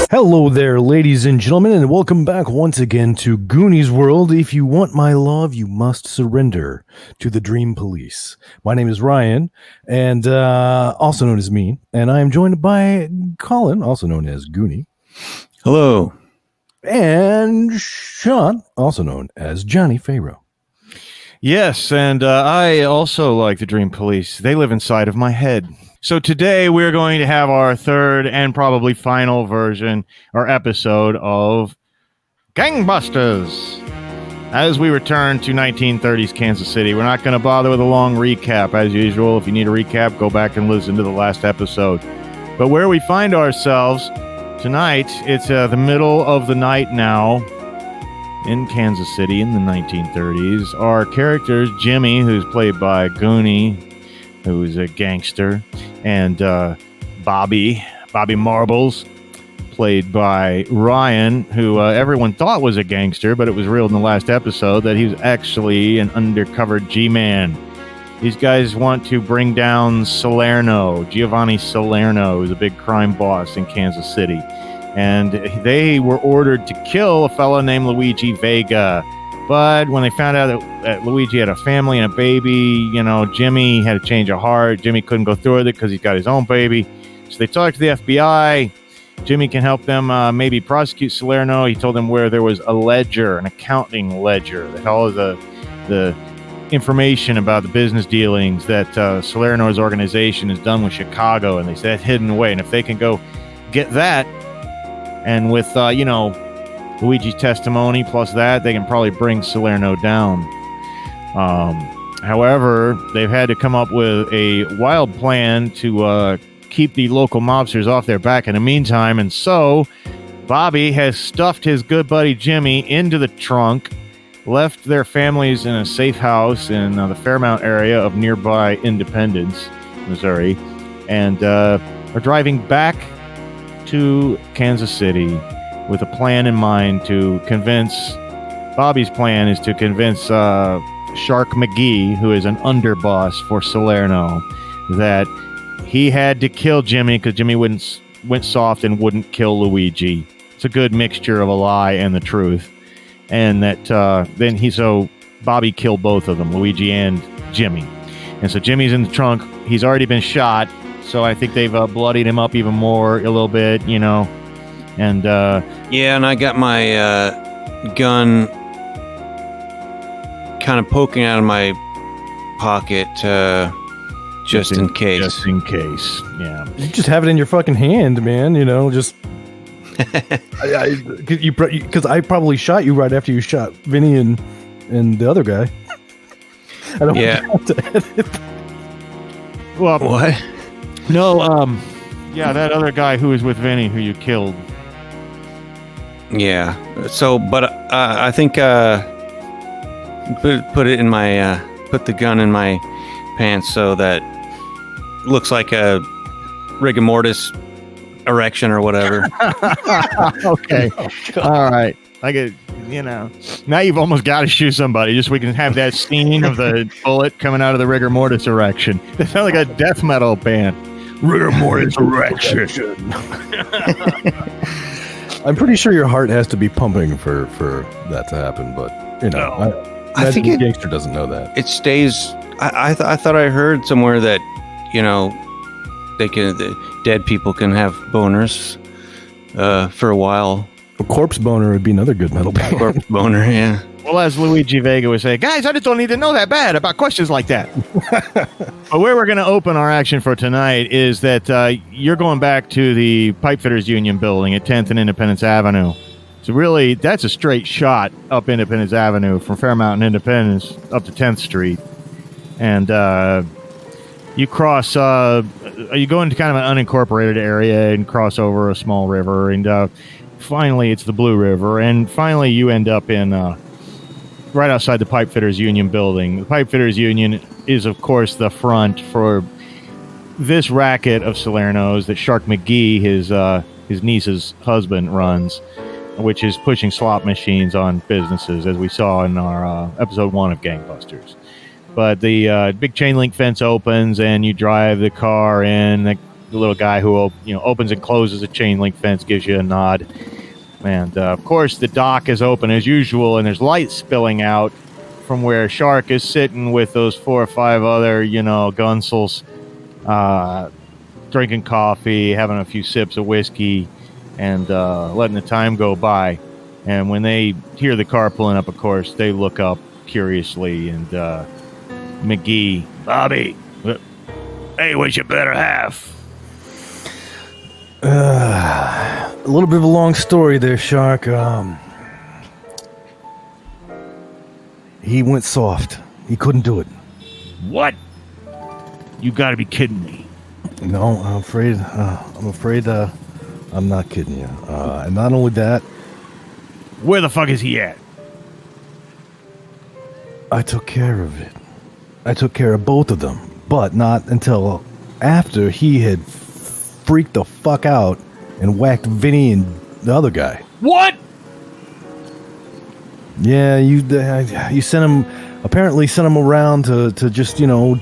Hello there, ladies and gentlemen, and welcome back once again to Goonies World. If you want my love, you must surrender to the Dream Police. My name is Ryan, and also known as Me, and I am joined by Colin, also known as Goonie. Hello. And Sean, also known as Johnny Pharaoh. Yes, and I also like the Dream Police. They live inside of my head. So today we're going to have our third and probably final version or episode of Gangbusters. As we return to 1930s Kansas City, we're not going to bother with a long recap as usual. If you need a recap, go back and listen to the last episode. But where we find ourselves tonight, it's the middle of the night now in Kansas City in the 1930s. Our characters, Jimmy, who's played by Goonie, who's a gangster, and Bobby Marbles, played by Ryan, who everyone thought was a gangster, but it was revealed in the last episode that he was actually an undercover G-man. These guys want to bring down Giovanni Salerno, who's a big crime boss in Kansas City. And they were ordered to kill a fellow named Luigi Vega. But when they found out that Luigi had a family and a baby, Jimmy had a change of heart. Jimmy couldn't go through with it because he's got his own baby. So they talked to the FBI. Jimmy can help them maybe prosecute Salerno. He told them where there was a ledger, an accounting ledger, that all of the information about the business dealings that Salerno's organization has done with Chicago. And they said that's hidden away. And if they can go get that, and with, Luigi's testimony plus that, they can probably bring Salerno down. However, they've had to come up with a wild plan to keep the local mobsters off their back in the meantime, and so Bobby has stuffed his good buddy Jimmy into the trunk, left their families in a safe house in the Fairmount area of nearby Independence, Missouri, and are driving back to Kansas City with a plan in mind to convince... Bobby's plan is to convince Shark McGee, who is an underboss for Salerno, that he had to kill Jimmy because Jimmy went soft and wouldn't kill Luigi. It's a good mixture of a lie and the truth. And that so Bobby killed both of them, Luigi and Jimmy. And so Jimmy's in the trunk. He's already been shot, so I think they've bloodied him up even more a little bit, And and I got my gun kind of poking out of my pocket just in case. Just in case, yeah. You just have it in your fucking hand, man. Just because I probably shot you right after you shot Vinny and the other guy. I don't want to edit. Well, what? No, yeah, that other guy who was with Vinny, who you killed. Yeah. So, but I think put it in my put the gun in my pants so that looks like a rigor mortis erection or whatever. Okay. All right. I get. Now you've almost got to shoot somebody just so we can have that scene of the bullet coming out of the rigor mortis erection. It sounds like a death metal band. Rigor mortis erection. I'm pretty sure your heart has to be pumping for that to happen, but I think the gangster doesn't know that. It stays. I thought I heard somewhere that the dead people can have boners for a while. A corpse boner would be another good metal band. Corpse boner, yeah. Well, as Luigi Vega would say, guys, I just don't need to know that bad about questions like that. But where we're going to open our action for tonight is that you're going back to the Pipefitters Union building at 10th and Independence Avenue. So really, that's a straight shot up Independence Avenue from Fairmount and Independence up to 10th Street. And you cross, you go into kind of an unincorporated area and cross over a small river. And finally, it's the Blue River. And finally, you end up in... right outside the Pipefitters Union building. The Pipefitters Union is, of course, the front for this racket of Salerno's that Shark McGee, his niece's husband, runs, which is pushing slot machines on businesses, as we saw in our episode 1 of Gangbusters. But the big chain link fence opens, and you drive the car in. the little guy who opens and closes a chain link fence gives you a nod. And of course, the dock is open as usual, and there's light spilling out from where Shark is sitting with those 4 or 5 other, gunsels, drinking coffee, having a few sips of whiskey, and letting the time go by. And when they hear the car pulling up, of course, they look up curiously, and McGee, Bobby, hey, what's your better half? A little bit of a long story there, Shark. He went soft. He couldn't do it. What? You got to be kidding me. No, I'm afraid. I'm not kidding you. And not only that, where the fuck is he at? I took care of it. I took care of both of them, but not until after he had freaked the fuck out and whacked Vinny and the other guy. What? Yeah, you sent him, apparently sent him around to just, do a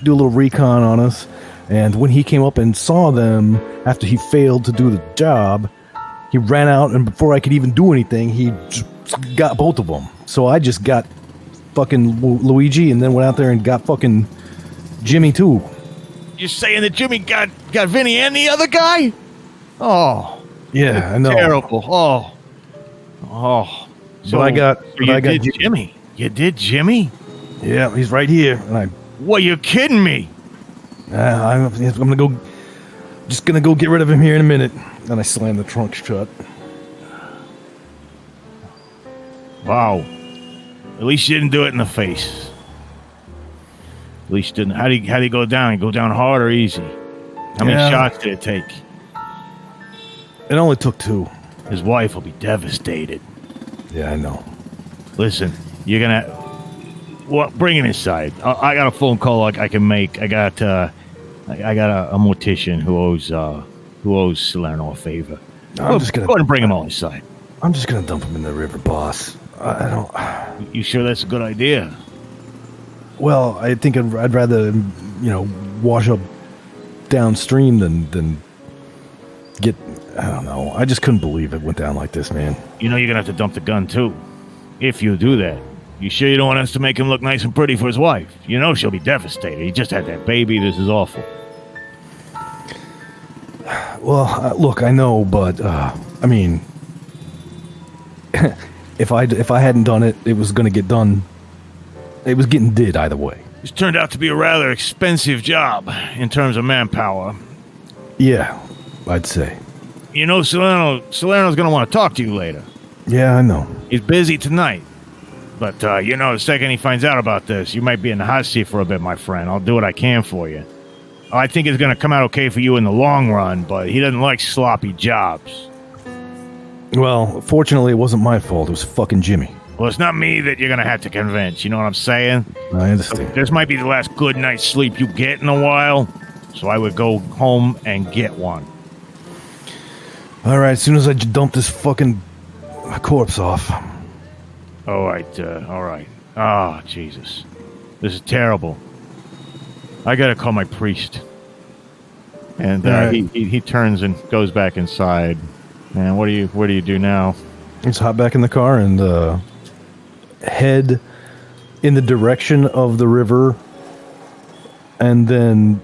little recon on us. And when he came up and saw them after he failed to do the job, he ran out, and before I could even do anything, he just got both of them. So I just got fucking Luigi and then went out there and got fucking Jimmy too. You're saying that Jimmy got Vinny and the other guy? Oh. Yeah, I know. Terrible. Oh. So I got Jimmy. You did Jimmy? Yeah, he's right here. And Well, you're kidding me. I'm just gonna go get rid of him here in a minute. And I slam the trunk shut. Wow. At least you didn't do it in the face. At least you didn't. How do you go down? You go down hard or easy? How many shots did it take? It only took 2. His wife will be devastated. Yeah, I know. Listen, you're gonna. Well, bring him inside. I got a phone call I can make. I got a mortician who owes Salerno a favor. I'm just gonna go ahead and bring him all inside. I'm just gonna dump him in the river, boss. I don't. You sure that's a good idea? Well, I think I'd rather wash up downstream than get. I don't know. I just couldn't believe it went down like this, man. You're gonna have to dump the gun too. If you do that, you sure you don't want us to make him look nice and pretty for his wife? She'll be devastated. He just had that baby. This is awful. Well, look, I know, but I mean, if I hadn't done it, it was going to get done. It was getting did either way. This turned out to be a rather expensive job in terms of manpower. Yeah, I'd say. Salerno's going to want to talk to you later. Yeah, I know. He's busy tonight. But, the second he finds out about this, you might be in the hot seat for a bit, my friend. I'll do what I can for you. I think it's going to come out okay for you in the long run, but he doesn't like sloppy jobs. Well, fortunately, it wasn't my fault. It was fucking Jimmy. Well, it's not me that you're going to have to convince. You know what I'm saying? I understand. This might be the last good night's sleep you get in a while, so I would go home and get one. All right, as soon as I dump this fucking corpse off. All right. Oh, Jesus. This is terrible. I got to call my priest. And he turns and goes back inside. And what do you do now? Just hop back in the car and head in the direction of the river, and then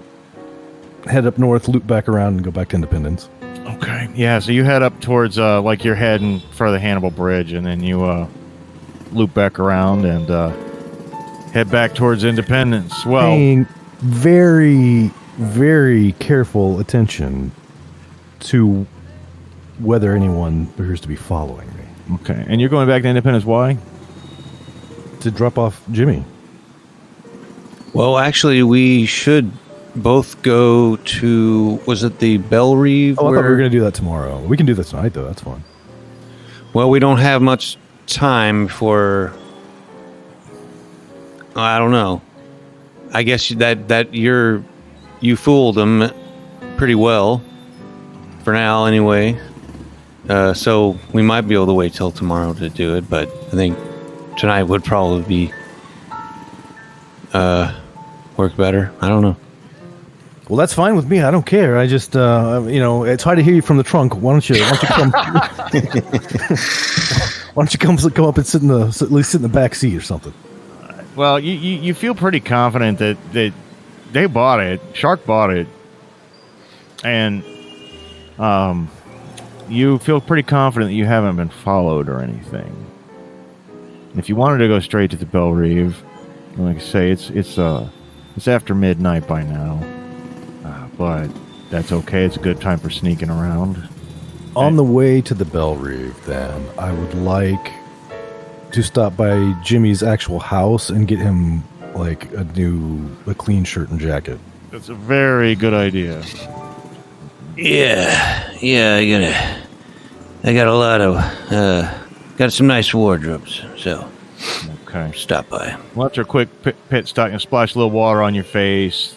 head up north, loop back around, and go back to Independence. Okay. Yeah, so you head up towards, like you're heading for the Hannibal Bridge, and then you loop back around and head back towards Independence. Well, paying very, very careful attention to whether anyone appears to be following me. Okay. And you're going back to Independence. Why? To drop off Jimmy. Well, actually, we should both go to, was it the Bellerive? Oh, I thought we were going to do that tomorrow. We can do that tonight, though. That's fine. Well, we don't have much time for, I don't know. I guess that you fooled them pretty well for now anyway. So we might be able to wait till tomorrow to do it, but I think tonight would probably be work better. I don't know. Well, that's fine with me. I don't care. I just, it's hard to hear you from the trunk. Why don't you come? Why don't you come up and at least sit in the back seat or something? Well, you feel pretty confident that they bought it. Shark bought it, and you feel pretty confident that you haven't been followed or anything. If you wanted to go straight to the Bellerive, like I say, it's after midnight by now, but that's okay. It's a good time for sneaking around. On the way to the Bellerive, then, I would like to stop by Jimmy's actual house and get him like a clean shirt and jacket. That's a very good idea. Yeah, I got a lot of, got some nice wardrobes, so Okay. stop by. Well, after a quick pit stop, splash a little water on your face.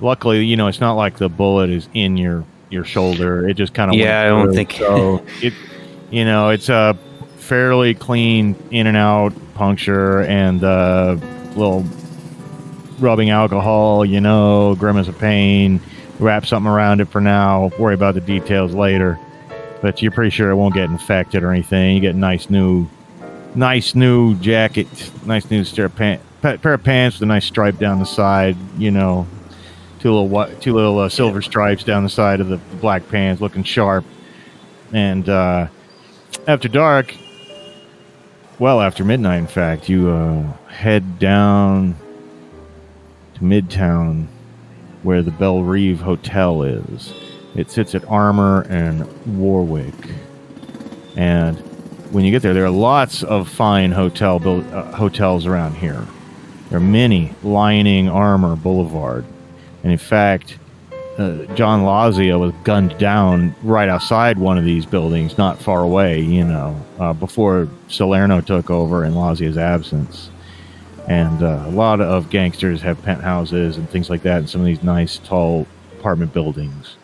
Luckily, it's not like the bullet is in your shoulder. It just kind of Yeah, I don't think so. It's a fairly clean in and out puncture and little rubbing alcohol. Grimace of pain. Wrap something around it for now. Worry about the details later. But you're pretty sure it won't get infected or anything. You get a nice new jacket, nice new pair of pants with a nice stripe down the side. Two little silver stripes down the side of the black pants, looking sharp. And after dark, after midnight, in fact, you head down to Midtown, where the Bellerive Hotel is. It sits at Armour and Warwick. And when you get there are lots of fine hotels around here. There are many lining Armour Boulevard. And in fact, John Lazia was gunned down right outside one of these buildings, not far away, before Salerno took over in Lazia's absence. And a lot of gangsters have penthouses and things like that in some of these nice, tall apartment buildings.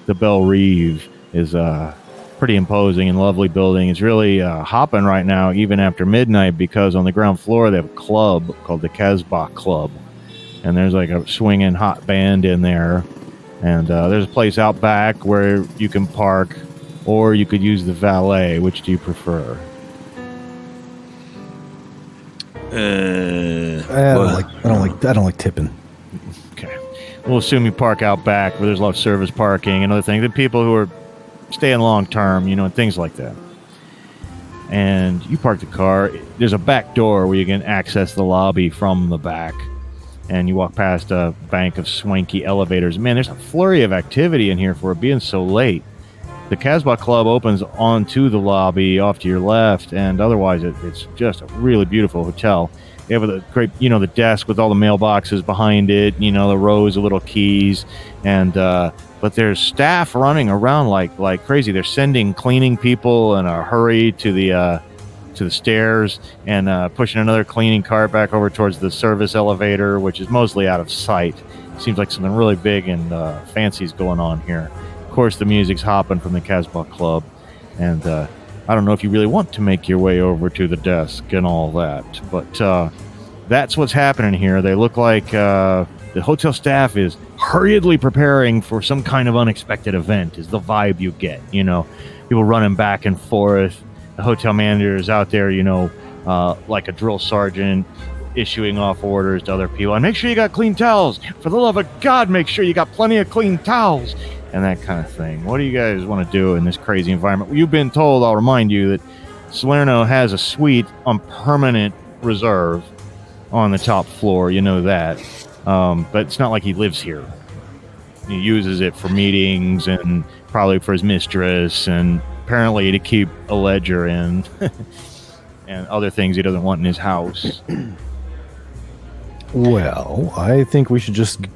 The Bellerive is a pretty imposing and lovely building. It's really hopping right now, even after midnight, because on the ground floor they have a club called the Casbah Club. And there's like a swinging hot band in there. And there's a place out back where you can park, or you could use the valet. Which do you prefer? I don't like tipping. Okay. We'll assume you park out back where there's a lot of service parking and other things. The people who are staying long term, and things like that. And you park the car. There's a back door where you can access the lobby from the back. And you walk past a bank of swanky elevators. Man, there's a flurry of activity in here for it being so late. The Casbah Club opens onto the lobby off to your left, and otherwise it's just a really beautiful hotel. You have a great, the desk with all the mailboxes behind it, the rows of little keys, and but there's staff running around like crazy. They're sending cleaning people in a hurry to the stairs and pushing another cleaning cart back over towards the service elevator, which is mostly out of sight. Seems like something really big and fancy is going on here. Of course, the music's hopping from the Casbah Club, and I don't know if you really want to make your way over to the desk and all that, but that's what's happening here. They look like the hotel staff is hurriedly preparing for some kind of unexpected event, is the vibe you get. People running back and forth. The hotel manager is out there, like a drill sergeant, issuing off orders to other people. And make sure you got clean towels. For the love of God, make sure you got plenty of clean towels. And that kind of thing. What do you guys want to do in this crazy environment? You've been told, I'll remind you, that Salerno has a suite on permanent reserve on the top floor. You know that. But it's not like he lives here. He uses it for meetings and probably for his mistress and apparently to keep a ledger in and other things he doesn't want in his house. Well, I think we should just get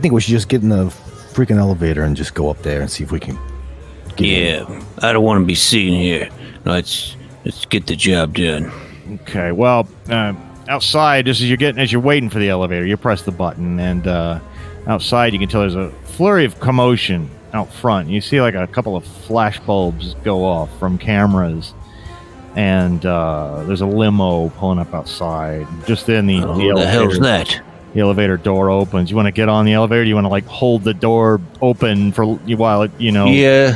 in the freaking elevator and just go up there and see if we can get in. I don't want to be seen here. Let's get the job done. Okay, well, outside, as you're waiting for the elevator, you press the button, and outside you can tell there's a flurry of commotion out front. You see like a couple of flash bulbs go off from cameras, and there's a limo pulling up outside. Just then the Who the hell's that? The elevator door opens. You want to get on the elevator? You want to like hold the door open for while it, Yeah.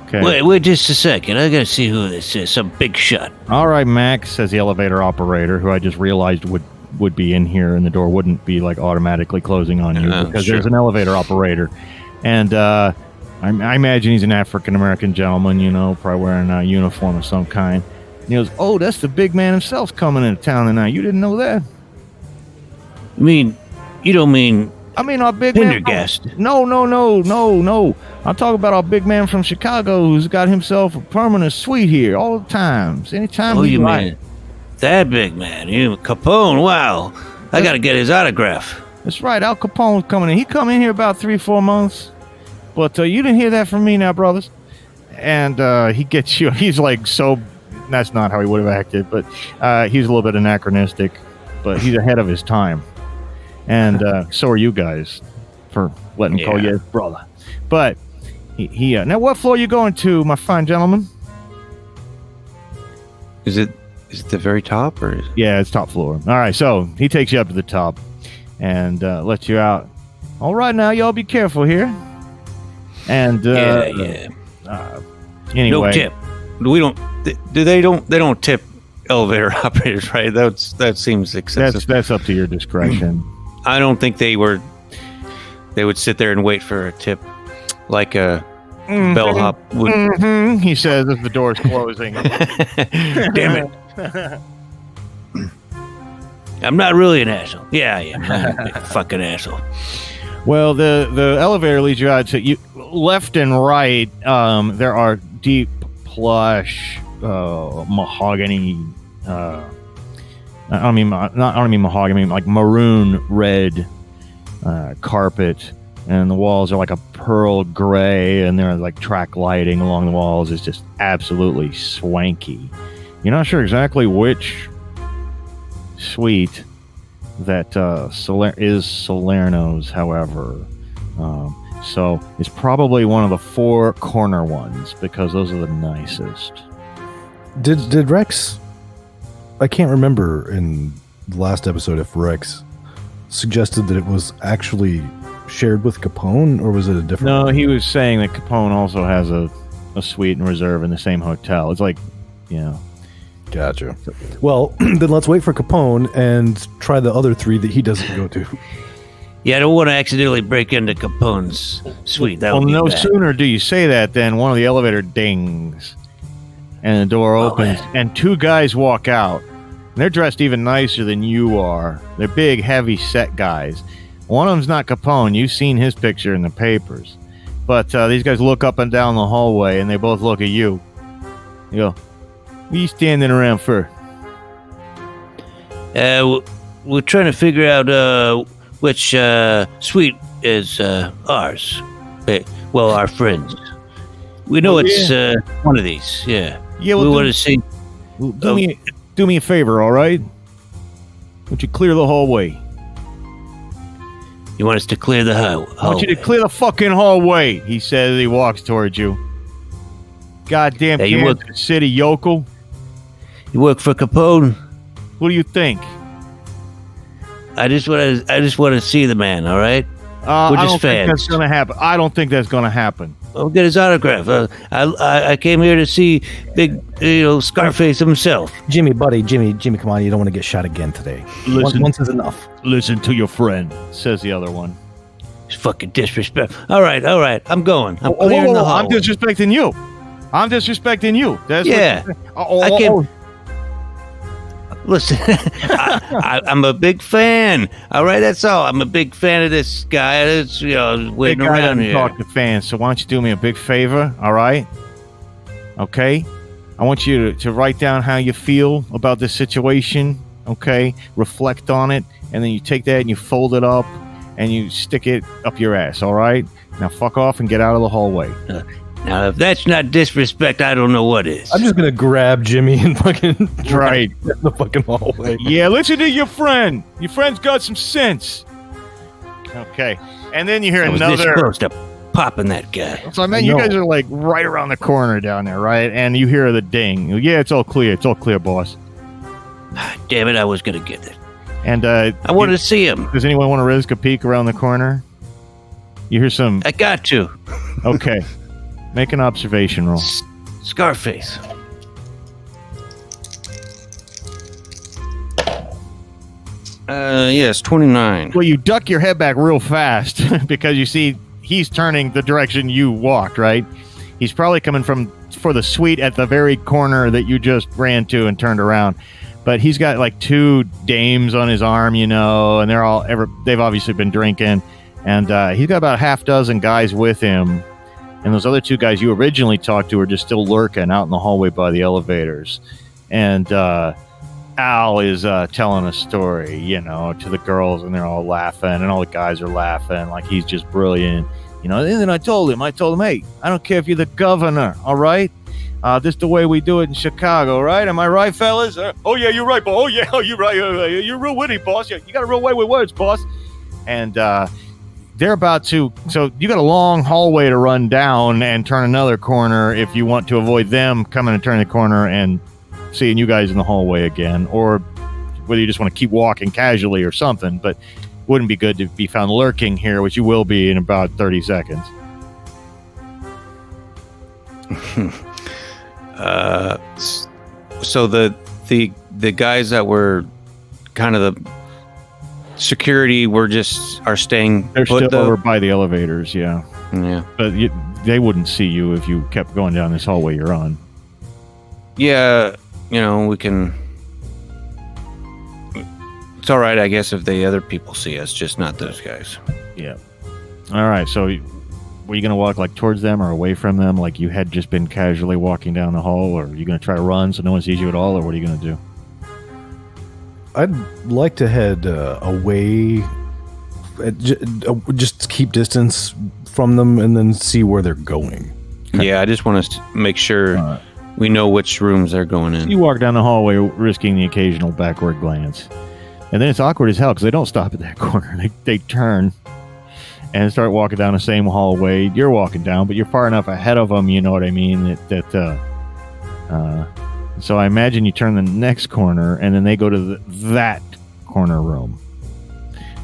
Okay. Wait just a second. I gotta see who this is. Some big shot. All right, Max, says the elevator operator, who I just realized would be in here, and the door wouldn't be like automatically closing on you because there's an elevator operator. And I imagine he's an African-American gentleman, probably wearing a uniform of some kind. And he goes, "Oh, that's the big man himself coming into town tonight. You didn't know that?" You don't mean I mean, our big Pendergast. man. No. I'm talking about our big man from Chicago who's got himself a permanent suite here all the times. Anytime Oh, he you like. mean that big man? You Capone? Wow. I gotta get his autograph. That's right. Al Capone's coming in. He come in here about 3-4 months. But you didn't hear that from me now, brothers. And he gets you. He's like so. That's not how he would have acted, but he's a little bit anachronistic. But he's ahead of his time. And so are you guys for letting him call you his brother. But he now what floor are you going to, my fine gentleman? Is it the very top or? Yeah, it's top floor. All right, so he takes you up to the top and lets you out. All right, now y'all be careful here. And Yeah. anyway, No tip. We don't. They don't tip elevator operators, right? That seems excessive. that's up to your discretion. I don't think they would sit there and wait for a tip like a bellhop would. Mm-hmm, he says as the door's closing. Damn it. I'm not really an asshole. Yeah, I am. I'm a big fucking asshole. Well, the elevator leads you out to you left and right. There are deep plush mahogany. I don't mean mahogany. I mean like maroon red carpet, and the walls are like a pearl gray, and there's like track lighting along the walls. It's just absolutely swanky. You're not sure exactly which suite that is Salerno's, however. So it's probably one of the 4 corner ones because those are the nicest. Did Rex? I can't remember in the last episode if Rex suggested that it was actually shared with Capone, or was it a different? No, he was saying that Capone also has a suite in reserve in the same hotel. It's like, Gotcha. Well, then let's wait for Capone and try the other 3 that he doesn't go to. Yeah, I don't want to accidentally break into Capone's suite. That would be no bad. sooner do you say that than one of the elevator dings, and the door opens, and 2 guys walk out. And they're dressed even nicer than you are. They're big, heavy set guys. One of them's not Capone. You've seen his picture in the papers. But these guys look up and down the hallway, and they both look at you. You go, "What are you standing around for?" We're trying to figure out which suite is ours. Well, our friends. We know it's one of these. Yeah. Yeah, we well, want to see. do me a favor, all right? Would you clear the hallway? You want us to clear the hallway? I want you to clear the fucking hallway, he says as he walks towards you. Goddamn Kansas City yokel. You work for Capone? What do you think? I just want to see the man, all right? We're just think fans. that's gonna happen. I don't think that's gonna happen. I'll get his autograph. I came here to see big, Scarface himself. Jimmy, come on. You don't want to get shot again today. Once is enough. Listen to your friend, says the other one. It's fucking disrespect. All right. I'm going. I'm clearing the hallway. I'm disrespecting you. That's I can't. Listen, I'm a big fan. All right, that's all. I'm a big fan of this guy that's waiting around here. Talk to fans. So why don't you do me a big favor? All right. Okay. I want you to write down how you feel about this situation. Okay. Reflect on it, and then you take that and you fold it up and you stick it up your ass. All right. Now fuck off and get out of the hallway. Now, if that's not disrespect, I don't know what is. I'm just gonna grab Jimmy and fucking Right. in the fucking hallway. Yeah, listen to your friend. Your friend's got some sense. Okay. And then you hear I was this another. close to popping that guy. So I mean, you guys are like right around the corner down there, right? And you hear the ding. Yeah, it's all clear. It's all clear, boss. Damn it, I was going to get it. And I want to see him. does anyone want to risk a peek around the corner? You hear some... I got to. Okay. Make an observation roll. Scarface. Yes, 29. Well, you duck your head back real fast because you see he's turning the direction you walked, right? He's probably coming for the suite at the very corner that you just ran to and turned around. But he's got like 2 dames on his arm, you know, and they've obviously been drinking. And he's got about a half dozen guys with him. And those other 2 guys you originally talked to are just still lurking out in the hallway by the elevators. And Al is telling a story, you know, to the girls, and they're all laughing, and all the guys are laughing like he's just brilliant. You know, and then I told him, hey, I don't care if you're the governor, all right? This is the way we do it in Chicago, right? Am I right, fellas? Oh, yeah, you're right, boss. Oh, yeah, you're right. You're real witty, boss. You got a real way with words, boss. And they're about to... So you got a long hallway to run down and turn another corner if you want to avoid them coming and turning the corner and seeing you guys in the hallway again, or whether you just want to keep walking casually or something, but wouldn't be good to be found lurking here, which you will be in about 30 seconds. So the guys that were kind of the security are staying. They're still over by the elevators, yeah. Yeah, but they wouldn't see you if you kept going down this hallway you're on. Yeah, you know, we can. It's all right, I guess, if the other people see us, just not those guys. Yeah. All right. So, were you going to walk like towards them or away from them, like you had just been casually walking down the hall, or are you going to try to run so no one sees you at all, or what are you going to do? I'd like to head away, just keep distance from them, and then see where they're going. Yeah, I just want to make sure we know which rooms they're going in. You walk down the hallway, risking the occasional backward glance. And then it's awkward as hell because they don't stop at that corner. They turn and start walking down the same hallway you're walking down, but you're far enough ahead of them, you know what I mean? So I imagine you turn the next corner, and then they go to that corner room.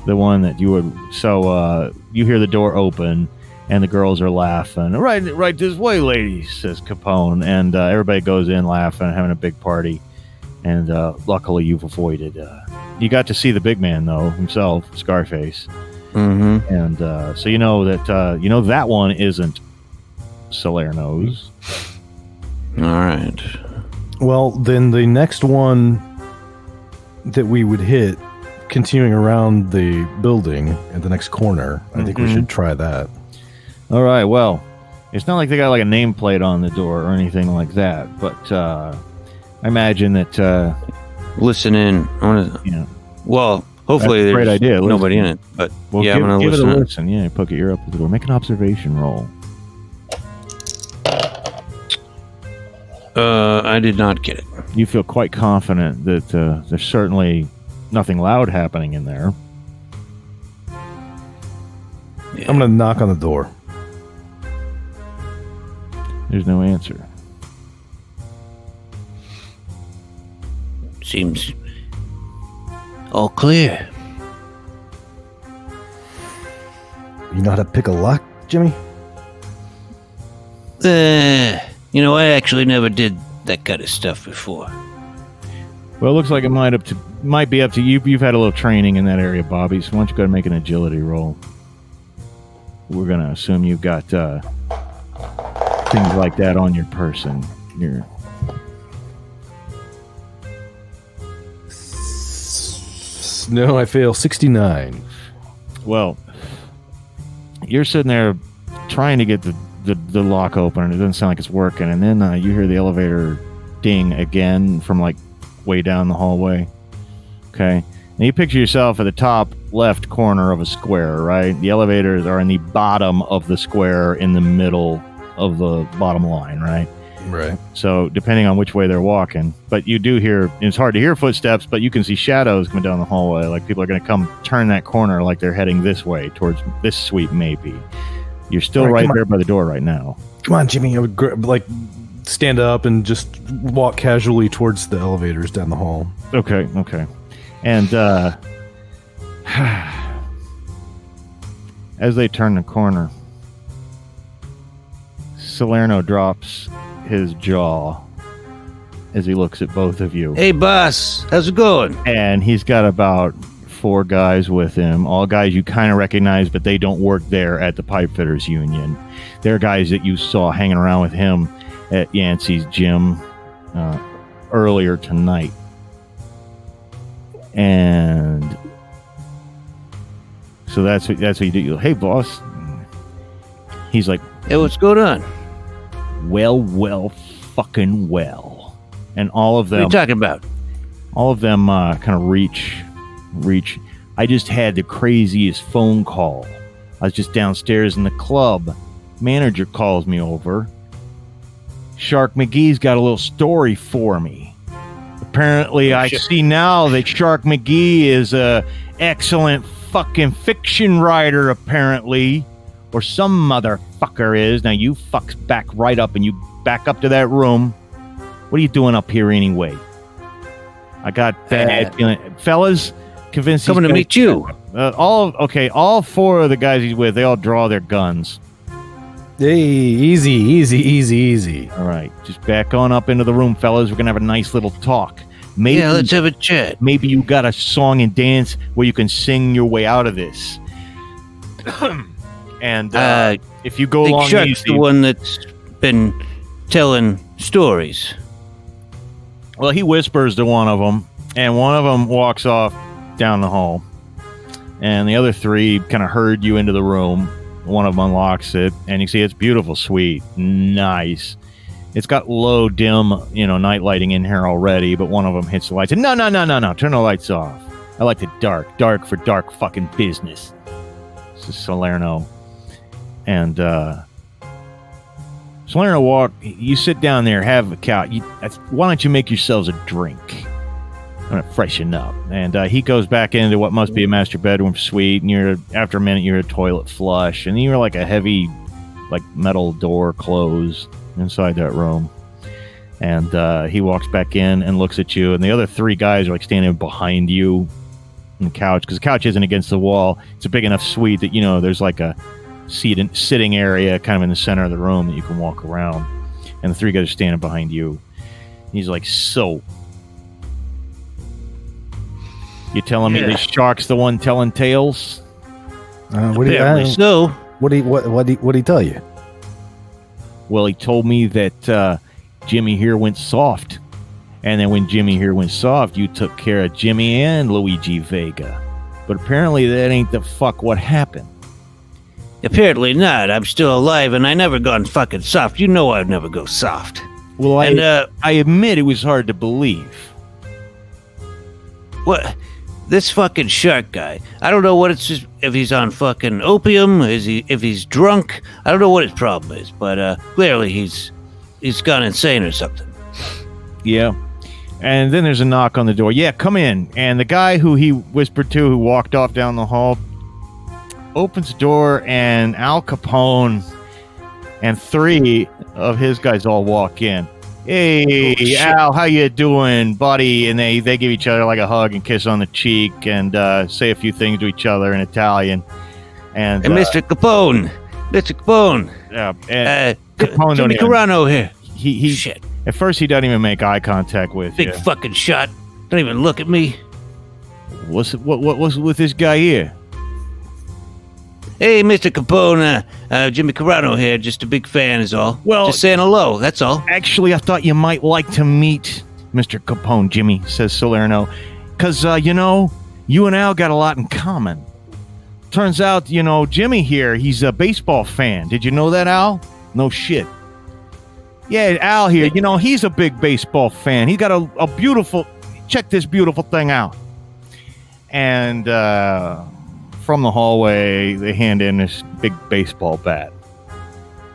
The one that you would... So you hear the door open, and the girls are laughing. Right this way, ladies, says Capone. And everybody goes in laughing, having a big party. And luckily you've avoided... you got to see the big man, though, himself, Scarface. Mm-hmm. And so you know that one isn't Salerno's. All right. Well, then the next one that we would hit, continuing around the building at the next corner, I think we should try that. All right, well, it's not like they got like a nameplate on the door or anything like that, but I imagine that... listen in. I want to... Yeah. Well, hopefully there's great idea. Nobody listen. in it, but well, yeah, I'm going to give listen. Give it a listen. Yeah, poke your ear up to the door. Make an observation roll. I did not get it. You feel quite confident that there's certainly nothing loud happening in there. Yeah. I'm going to knock on the door. There's no answer. Seems all clear. You know how to pick a lock, Jimmy? I actually never did that kind of stuff before. Well, it looks like it might be up to you. You've had a little training in that area, Bobby, so why don't you go and make an agility roll? We're going to assume you've got things like that on your person. No, I fail. 69. Well, you're sitting there trying to get the lock open, and it doesn't sound like it's working, and then you hear the elevator ding again from like way down the hallway. Okay, and you picture yourself at the top left corner of a square, right? The elevators are in the bottom of the square in the middle of the bottom line, right? Right. So depending on which way they're walking, but you do hear, it's hard to hear footsteps, but you can see shadows coming down the hallway, like people are going to come turn that corner like they're heading this way towards this suite maybe. You're still right there by the door right now. Come on, Jimmy. I would stand up and just walk casually towards the elevators down the hall. Okay. And As they turn the corner, Salerno drops his jaw as he looks at both of you. Hey, boss, how's it going? And he's got about 4 guys with him, all guys you kind of recognize, but they don't work there at the Pipe Fitters Union. They're guys that you saw hanging around with him at Yancey's gym earlier tonight. And so that's what you do. Hey, boss. He's like, Hey, what's going on? well, fucking well. And all of What are them, you talking about? kind of reach. I just had the craziest phone call. I was just downstairs in the club. Manager calls me over. Shark McGee's got a little story for me. Apparently, I see now that Shark McGee is a excellent fucking fiction writer, apparently. Or some motherfucker is. Now, you fucks back right up and you back up to that room. What are you doing up here anyway? I got bad feeling. Fellas, convinced Coming to meet you. All 4 of the guys he's with, they all draw their guns. Hey, easy. All right, just back on up into the room, fellas. We're going to have a nice little talk. Maybe, Yeah, let's have a chat. Maybe you got a song and dance where you can sing your way out of this. And if you go I think along Shark's easy, the one that's been telling stories. well, he whispers to one of them, and one of them walks off down the hall. And the other 3 kind of herd you into the room. One of them unlocks it, and you see it's beautiful, sweet, nice. It's got low, dim, night lighting in here already, but one of them hits the lights. And no, turn the lights off. I like the dark for dark fucking business. This is Salerno. And Salerno you sit down there, have a couch. Why don't you make yourselves a drink? I'm going to freshen up. And he goes back into what must be a master bedroom suite, and after a minute, you're a toilet flush, and you're like a heavy, metal door closed inside that room. And he walks back in and looks at you, and the other 3 guys are standing behind you on the couch, because the couch isn't against the wall. It's a big enough suite that, there's a sitting area kind of in the center of the room that you can walk around. And the 3 guys are standing behind you. And he's like, so... You telling me this Shark's the one telling tales? Apparently so. What did he tell you? Well, he told me that Jimmy here went soft. And then when Jimmy here went soft, you took care of Jimmy and Luigi Vega. But apparently that ain't the fuck what happened. Apparently not. I'm still alive, and I never gone fucking soft. You know I'd never go soft. Well, And, I admit it was hard to believe. What? This fucking Shark guy. I don't know what if he's on fucking opium, if he's drunk. I don't know what his problem is, but clearly he's gone insane or something. Yeah. And then there's a knock on the door. Yeah, come in. And the guy who he whispered to, who walked off down the hall, opens the door, and Al Capone and 3 of his guys all walk in. Hey, Al, how you doing, buddy? And they give each other a hug and kiss on the cheek and say a few things to each other in Italian. And Mr. Capone. Yeah, and Capone Jimmy Carano here. He Shit. At first, he doesn't even make eye contact with Big you. fucking shot. Don't even look at me. What's with this guy here? Hey, Mr. Capone, Jimmy Carano here. Just a big fan is all. Well, just saying hello, that's all. Actually, I thought you might like to meet Mr. Capone, Jimmy, says Salerno. Because, you and Al got a lot in common. Turns out, Jimmy here, he's a baseball fan. Did you know that, Al? No shit. Yeah, Al here, he's a big baseball fan. He got a beautiful... Check this beautiful thing out. And, from the hallway, they hand in this big baseball bat.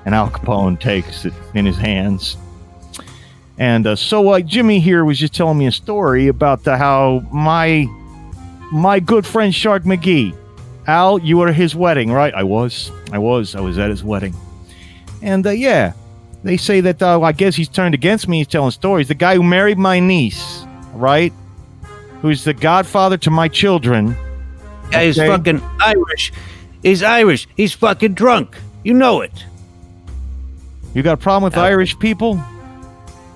And Al Capone takes it in his hands. And so Jimmy here was just telling me a story about how my good friend Shark McGee. Al, you were at his wedding, right? I was at his wedding. And yeah, they say that I guess he's turned against me. He's telling stories. The guy who married my niece, right? Who's the godfather to my children. guy is fucking Irish. He's Irish. He's fucking drunk. You know it. You got a problem with Irish people?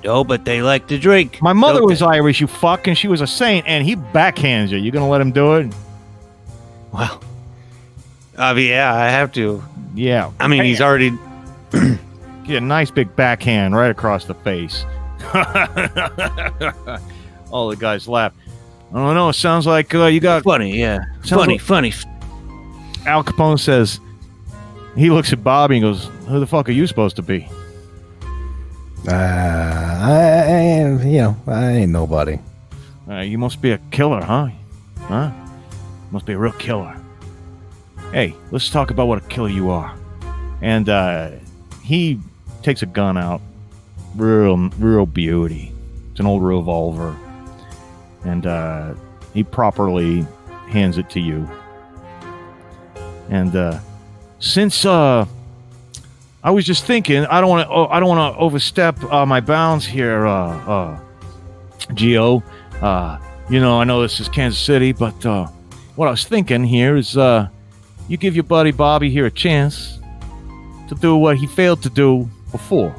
No, but they like to drink. My mother Don't was they? Irish, you fuck, and she was a saint, and he backhands you. You gonna let him do it? Well, yeah, I have to. Yeah. I mean, he's already. Get a nice big backhand right across the face. All the guys laugh. I don't know. It sounds like you got. Funny, yeah. Sounds Funny. Al Capone says. He looks at Bobby and goes, "Who the fuck are you supposed to be?" I ain't nobody. You must be a killer, huh? Huh? Must be a real killer. Hey, let's talk about what a killer you are. And he takes a gun out. Real beauty. It's an old revolver. And he properly hands it to you. And since I was just thinking, I don't want to overstep my bounds here, Gio. I know this is Kansas City, but what I was thinking here is you give your buddy Bobby here a chance to do what he failed to do before.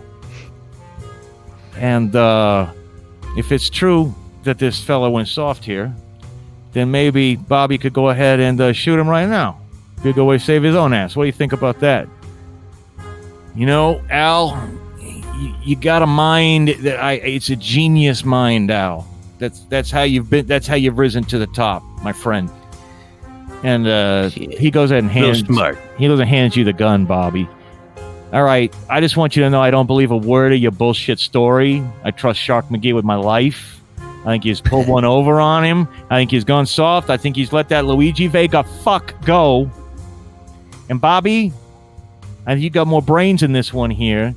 And if it's true that this fella went soft here, then maybe Bobby could go ahead and shoot him right now. Could go away, save his own ass. What do you think about that? You know, Al, you got a mind that it's a genius mind, Al. That's how you've been. That's how you've risen to the top, my friend. And he goes ahead and hands. Smart. He goes and hands you the gun, Bobby. All right, I just want you to know I don't believe a word of your bullshit story. I trust Shark McGee with my life. I think he's pulled one over on him. I think he's gone soft. I think he's let that Luigi Vega fuck go. And Bobby, I think you got more brains in this one here.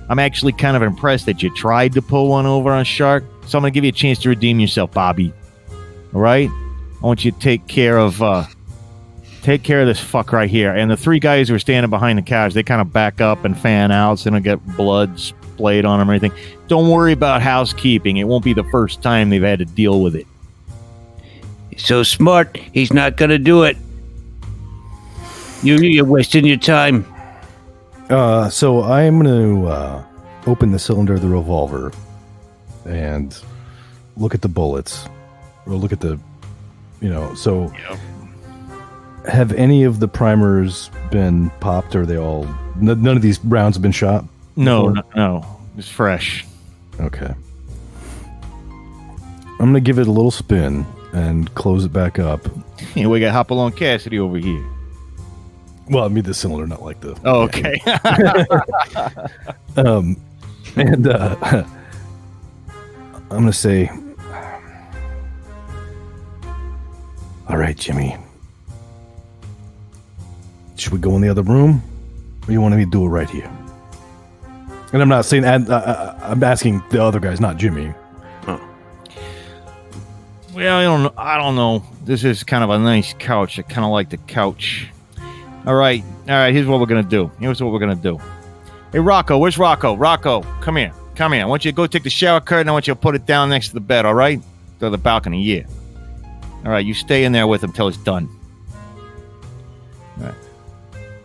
I'm actually kind of impressed that you tried to pull one over on Shark. So I'm going to give you a chance to redeem yourself, Bobby. All right? I want you to take care of this fuck right here. And the three guys who are standing behind the couch, they kind of back up and fan out so they don't get blood splayed on them or anything. Don't worry about housekeeping. It won't be the first time they've had to deal with it. So smart, he's not going to do it. You're wasting your time. So I'm going to open the cylinder of the revolver and look at the bullets, or look at the, so Yep. Have any of the primers been popped, or are they all, none of these rounds have been shot? No, it's fresh. Okay. I'm going to give it a little spin and close it back up. Yeah, we got Hopalong Cassidy over here. Well, I mean the cylinder, not like the... Oh, okay. And I'm going to say, all right, Jimmy, should we go in the other room, or you want me to do it right here? And I'm not saying, I'm asking the other guys, not Jimmy. Well, I don't know. This is kind of a nice couch. I kind of like the couch. All right. Here's what we're gonna do. Hey, Rocco, where's Rocco? Rocco, come here. I want you to go take the shower curtain. I want you to put it down next to the bed. All right? To the balcony. Yeah. All right. You stay in there with him till it's done.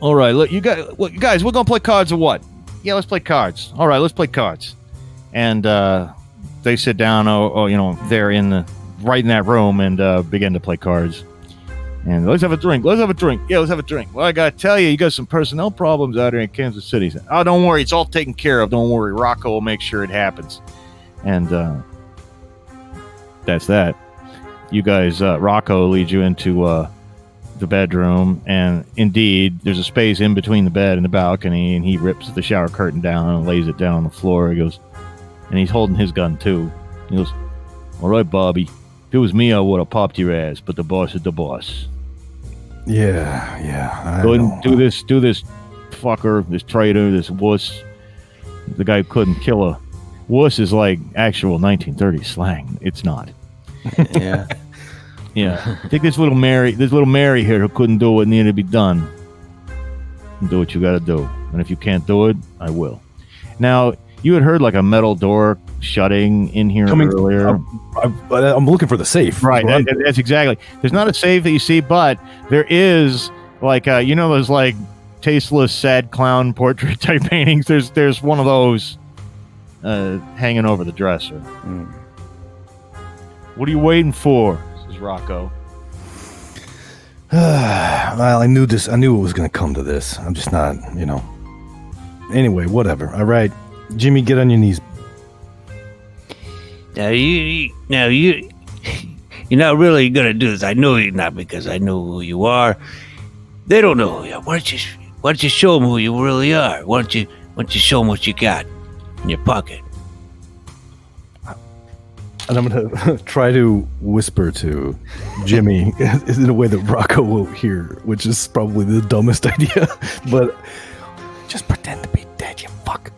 All right. Look, you guys, we're gonna play cards or what? Yeah, let's play cards. All right, let's play cards. And they sit down. They're right in that room and begin to play cards. And let's have a drink. Yeah, let's have a drink. Well, I gotta tell you, you got some personnel problems out here in Kansas City. Oh, don't worry, it's all taken care of. Don't worry, Rocco will make sure it happens. And that's that. You guys, Rocco leads you into the bedroom, and indeed, there's a space in between the bed and the balcony, and he rips the shower curtain down and lays it down on the floor. He goes, and he's holding his gun too. He goes, "All right, Bobby. If it was me, I would have popped your ass, but the boss is the boss. Yeah. Go ahead and do this fucker, this traitor, this wuss. The guy who couldn't kill a wuss is like actual 1930s slang. It's not. Yeah. Yeah. Take this little Mary here who couldn't do what needed to be done. And do what you got to do. And if you can't do it, I will. Now, You had heard like a metal door shutting in here earlier. I'm looking for the safe. Right. That's exactly. There's not a safe that you see, but there is like, those like tasteless, sad clown portrait type paintings. There's one of those hanging over the dresser. What are you waiting for? Says Rocco. Well, I knew this. I knew it was going to come to this. I'm just not, Anyway, whatever. All right, Jimmy, get on your knees. Now you're not really gonna do this. I know you're not, because I know who you are. They don't know who you are. Why don't you show them who you really are? Why don't you show them what you got in your pocket? And I'm going to try to whisper to Jimmy in a way that Rocco will hear, which is probably the dumbest idea. But just pretend to be dead, you fuck.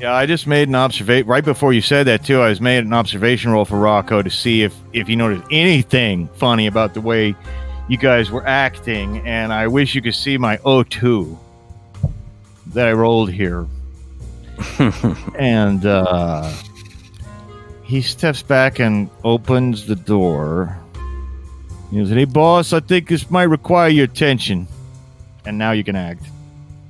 Yeah, I just made an observation right before you said that too. I was made an observation roll for Rocco to see if you noticed anything funny about the way you guys were acting, and I wish you could see my O2 that I rolled here. And he steps back and opens the door. He goes, "Hey, boss, I think this might require your attention." And now you can act.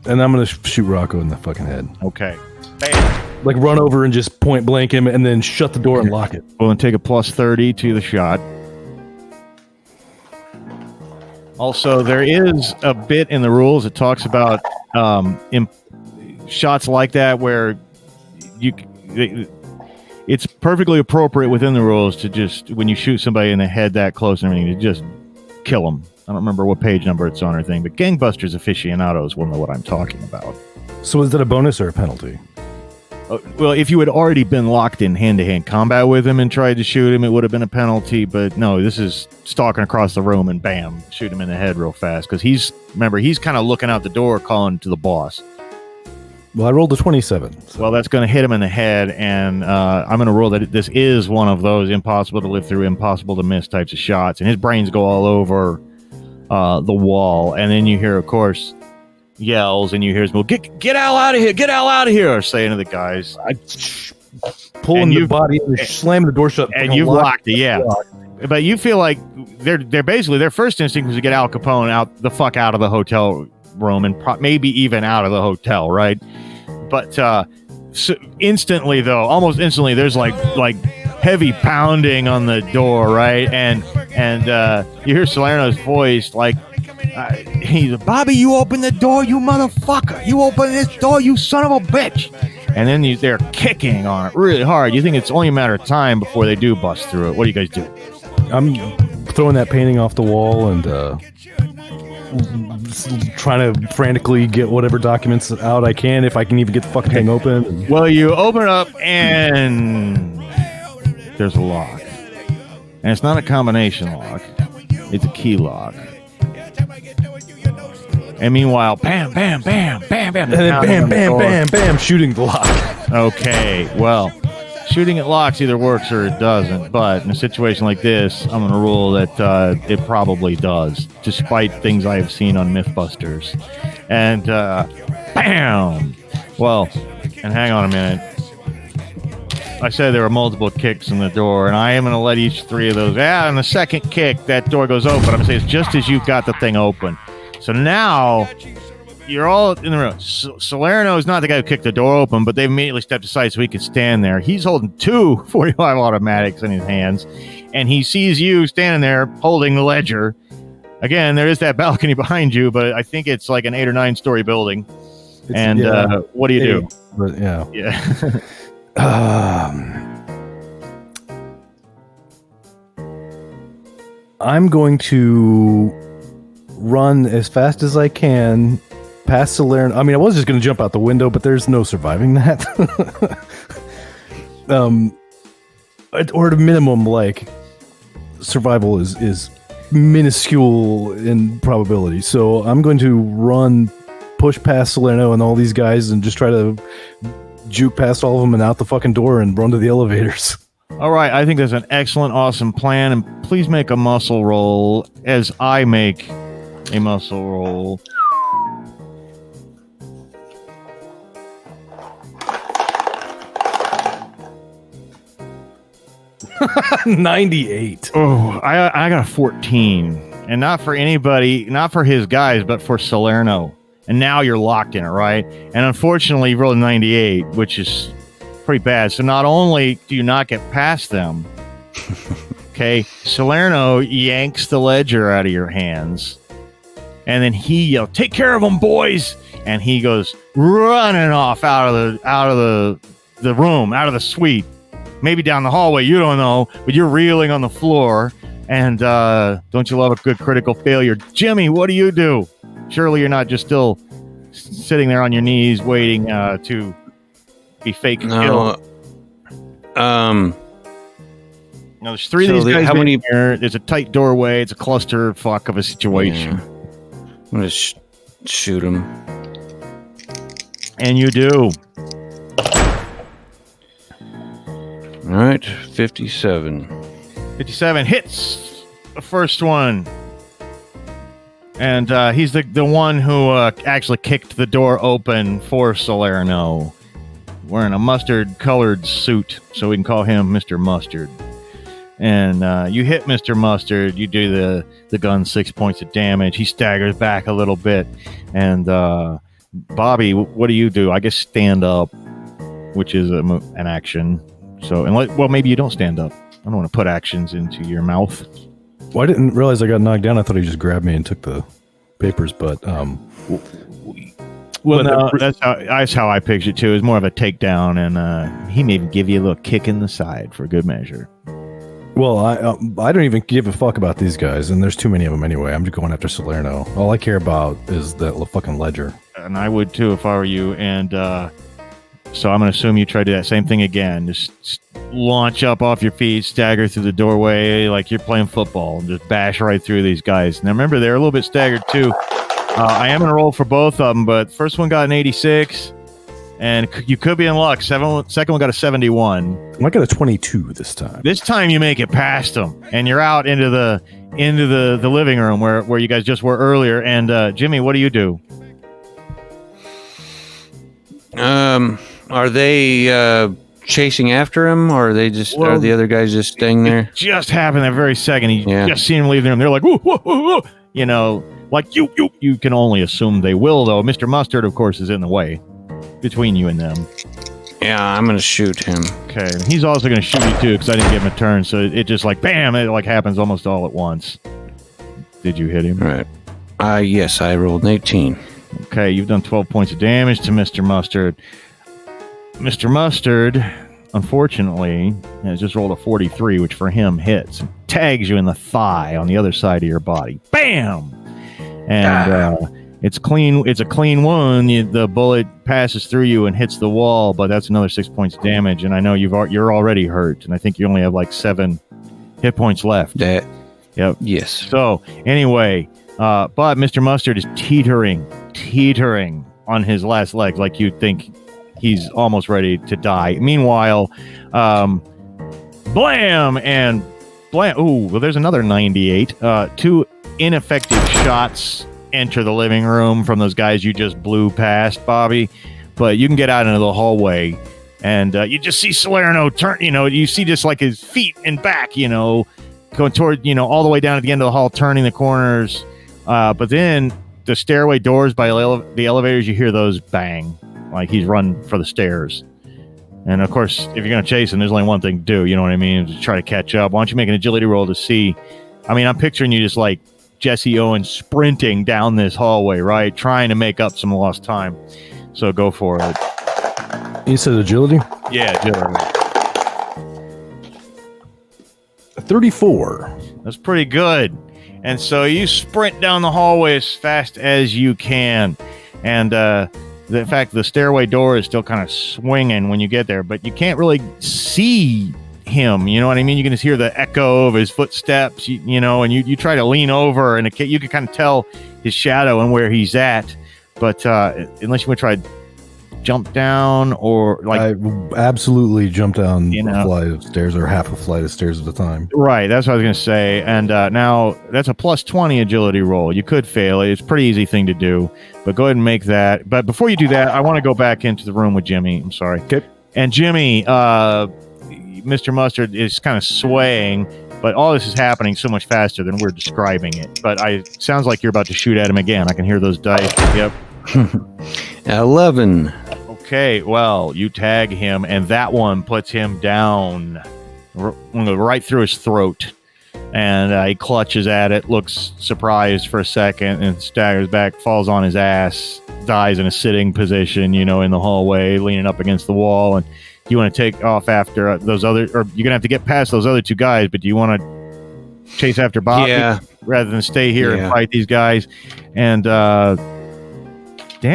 And I'm going to shoot Rocco in the fucking head. Okay. Bam. Like run over and just point blank him and then shut the door and lock it. Well, and take a plus 30 to the shot. Also, there is a bit in the rules that talks about shots like that where it's perfectly appropriate within the rules to just, when you shoot somebody in the head that close and everything, to just kill them. I don't remember what page number it's on or anything, but Gangbusters aficionados will know what I'm talking about. So is that a bonus or a penalty? Well, if you had already been locked in hand-to-hand combat with him and tried to shoot him, it would have been a penalty. But no, this is stalking across the room and bam, shoot him in the head real fast. Because he's kind of looking out the door calling to the boss. Well, I rolled a 27. So. Well, that's going to hit him in the head, and I'm going to roll that this is one of those impossible to live through, impossible to miss types of shots. And his brains go all over the wall. And then you hear, of course, yells, and you hear his move, get out of here, get out of here, saying to the guys. Pulling the body and slamming the door shut. And you've locked it, yeah. But you feel like they're basically, their first instinct was to get Al Capone out of the hotel room and maybe even out of the hotel, right? But so instantly, though, almost instantly, there's like heavy pounding on the door, right? And you hear Salerno's voice, like, he's like, "Bobby, you open the door, you motherfucker! You open this door, you son of a bitch!" And then they're kicking on it really hard. You think it's only a matter of time before they do bust through it. What do you guys do? I'm throwing that painting off the wall and trying to frantically get whatever documents out I can, if I can even get the fucking thing open. Well, you open it up and there's a lock. And it's not a combination lock. It's a key lock. And meanwhile, bam, bam, bam, bam, bam. And then bam, bam, bam, bam, shooting the lock. Okay, well, shooting at locks either works or it doesn't. But in a situation like this, I'm going to rule that it probably does, despite things I have seen on Mythbusters. And bam! Well, and hang on a minute. I said there were multiple kicks in the door, and I am going to let each three of those. And the second kick, that door goes open. I'm going to say it's just as you got the thing open. So now you're all in the room. Salerno is not the guy who kicked the door open, but they immediately stepped aside so he could stand there. He's holding two 45 automatics in his hands, and he sees you standing there holding the ledger. Again, there is that balcony behind you, but I think it's like an 8 or 9 story building. What do you do? But yeah. I'm going to run as fast as I can past Salerno. I mean, I was just going to jump out the window, but there's no surviving that. Or at a minimum, like, survival is minuscule in probability. So I'm going to push past Salerno and all these guys and just try to juke past all of them and out the fucking door and run to the elevators. All right, I think that's an excellent, awesome plan. And please make a muscle roll as I make a muscle roll. 98. Oh, I got a 14. And not for anybody, not for his guys, but for Salerno. And now you're locked in it, right? And unfortunately, you rolled a 98, which is pretty bad. So not only do you not get past them, okay, Salerno yanks the ledger out of your hands. And then he yells, "Take care of them, boys!" And he goes running off out of the room, out of the suite, maybe down the hallway. You don't know, but you're reeling on the floor. And don't you love a good critical failure, Jimmy? What do you do? Surely you're not just still sitting there on your knees waiting to be fake killed. No, there's three so of these guys. how many? Here. There's a tight doorway. It's a cluster fuck of a situation. Yeah. I'm gonna shoot him. And you do. All right, 57. 57 hits the first one. And he's the one who actually kicked the door open for Salerno. Wearing a mustard-colored suit, so we can call him Mr. Mustard. And you hit Mr. Mustard. You do the gun 6 points of damage. He staggers back a little bit. And Bobby, what do you do? I guess stand up, which is an action. So, well, maybe you don't stand up. I don't want to put actions into your mouth. Well, I didn't realize I got knocked down. I thought he just grabbed me and took the papers, but well, no, that's how I picture it too. It's more of a takedown, and he may give you a little kick in the side for good measure. well, I don't even give a fuck about these guys, and there's too many of them anyway. I'm just going after Salerno. All I care about is that fucking ledger. And I would too if I were you. And so I'm going to assume you try to do that same thing again. Just launch up off your feet, stagger through the doorway like you're playing football, and just bash right through these guys. Now remember, they're a little bit staggered too. I am going to roll for both of them, but first one got an 86, and you could be in luck. Second one got a 71. I got a 22 this time. This time you make it past them, and you're out into the living room where you guys just were earlier. And Jimmy, what do you do? Are they chasing after him, or are they just are the other guys just staying there? It just happened that very second. You just seen him leave the room. They're like, whoa, whoa, whoa, whoa. You know, like you can only assume they will, though. Mr. Mustard, of course, is in the way between you and them. Yeah, I'm gonna shoot him. Okay, and he's also gonna shoot you too, because I didn't give him a turn. So it just like bam, it like happens almost all at once. Did you hit him? All right. Yes, I rolled an 18. Okay, you've done 12 points of damage to Mr. Mustard. Mr. Mustard, unfortunately, has just rolled a 43, which for him hits. Tags you in the thigh on the other side of your body. Bam! And it's clean. It's a clean wound. The bullet passes through you and hits the wall, but that's another 6 points of damage. And I know you're already hurt, and I think you only have like 7 hit points left. That. Yep. Yes. So anyway, but Mr. Mustard is teetering on his last legs, like you'd think he's almost ready to die. Meanwhile, blam and blam. Ooh, well, there's another 98. 2 ineffective shots enter the living room from those guys you just blew past, Bobby. But you can get out into the hallway, and you just see Salerno turn. You know, you see just like his feet and back. You know, going toward all the way down at the end of the hall, turning the corners. But then the stairway doors by the elevators, you hear those bang, like he's run for the stairs. And of course, if you're going to chase him, there's only one thing to do. You know what I mean? To try to catch up. Why don't you make an agility roll to see? I mean, I'm picturing you just like Jesse Owens sprinting down this hallway, right? Trying to make up some lost time. So go for it. You said agility? Yeah, agility. 34. That's pretty good. And so you sprint down the hallway as fast as you can. And in fact, the stairway door is still kind of swinging when you get there, but you can't really see him. You know what I mean? You can just hear the echo of his footsteps, you know, and you try to lean over, and you can kind of tell his shadow and where he's at. But unless you want to try to jump down or like... I absolutely jumped down a flight of stairs, or half a flight of stairs at a time. Right, that's what I was going to say. And now that's a plus 20 agility roll. You could fail it. It's a pretty easy thing to do, but go ahead and make that. But before you do that, I want to go back into the room with Jimmy. I'm sorry. Okay. And Jimmy, Mr. Mustard is kind of swaying, but all this is happening so much faster than we're describing it. But sounds like you're about to shoot at him again. I can hear those dice. Yep. 11. Okay, well, you tag him, and that one puts him down right through his throat. And he clutches at it, looks surprised for a second, and staggers back, falls on his ass, dies in a sitting position, in the hallway, leaning up against the wall. And you want to take off after those other, or you're going to have to get past those other two guys, but do you want to chase after Bobby rather than stay here and fight these guys? And damn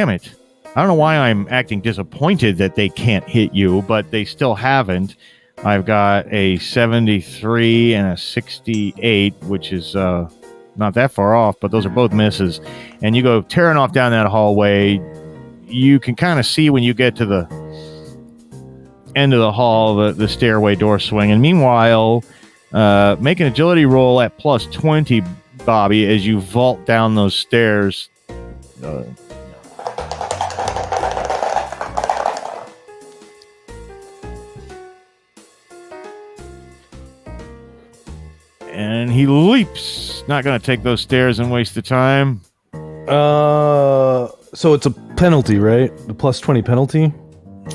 it. I don't know why I'm acting disappointed that they can't hit you, but they still haven't. I've got a 73 and a 68, which is not that far off, but those are both misses. And you go tearing off down that hallway. You can kind of see when you get to the end of the hall, the stairway door swing. And meanwhile, make an agility roll at plus 20, Bobby, as you vault down those stairs. And he leaps. Not going to take those stairs and waste the time. So it's a penalty, right? The plus 20 penalty.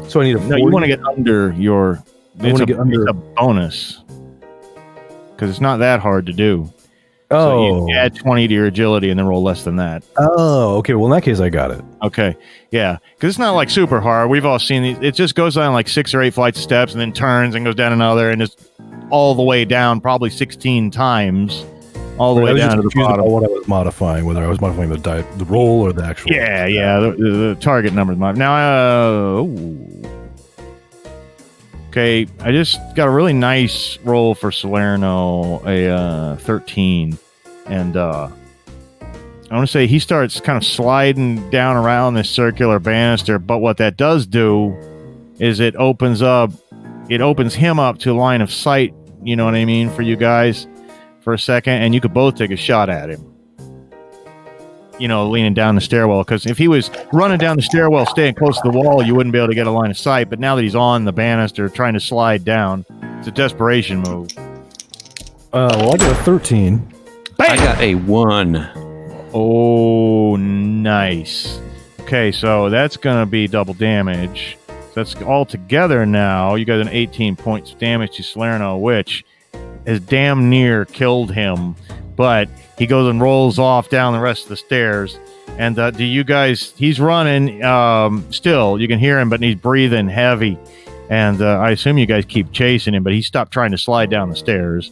So I need a 40? No, you want to get under your... It's a bonus. Because it's not that hard to do. So you add 20 to your agility and then roll less than that. Oh, okay. Well, in that case, I got it. Okay. Yeah. Because it's not like super hard. We've all seen these. It just goes down like 6 or 8 flights of steps and then turns and goes down another and just all the way down probably 16 times. All the way down to the bottom. What I was modifying, whether I was modifying the roll or the actual. Yeah. The target number is modified. Now, okay, I just got a really nice roll for Salerno, a 13. And I want to say he starts kind of sliding down around this circular banister, but what that does do is it opens him up to line of sight, you know what I mean, for you guys for a second, and you could both take a shot at him. Leaning down the stairwell, because if he was running down the stairwell, staying close to the wall, you wouldn't be able to get a line of sight. But now that he's on the banister, trying to slide down, it's a desperation move. Well, I got a 13. Bam! I got a 1. Oh, nice. Okay, so that's going to be double damage. So that's all together now. You got an 18 points of damage to Salerno, which has damn near killed him. But he goes and rolls off down the rest of the stairs. And do you guys... He's running still. You can hear him, but he's breathing heavy. And I assume you guys keep chasing him, but he stopped trying to slide down the stairs.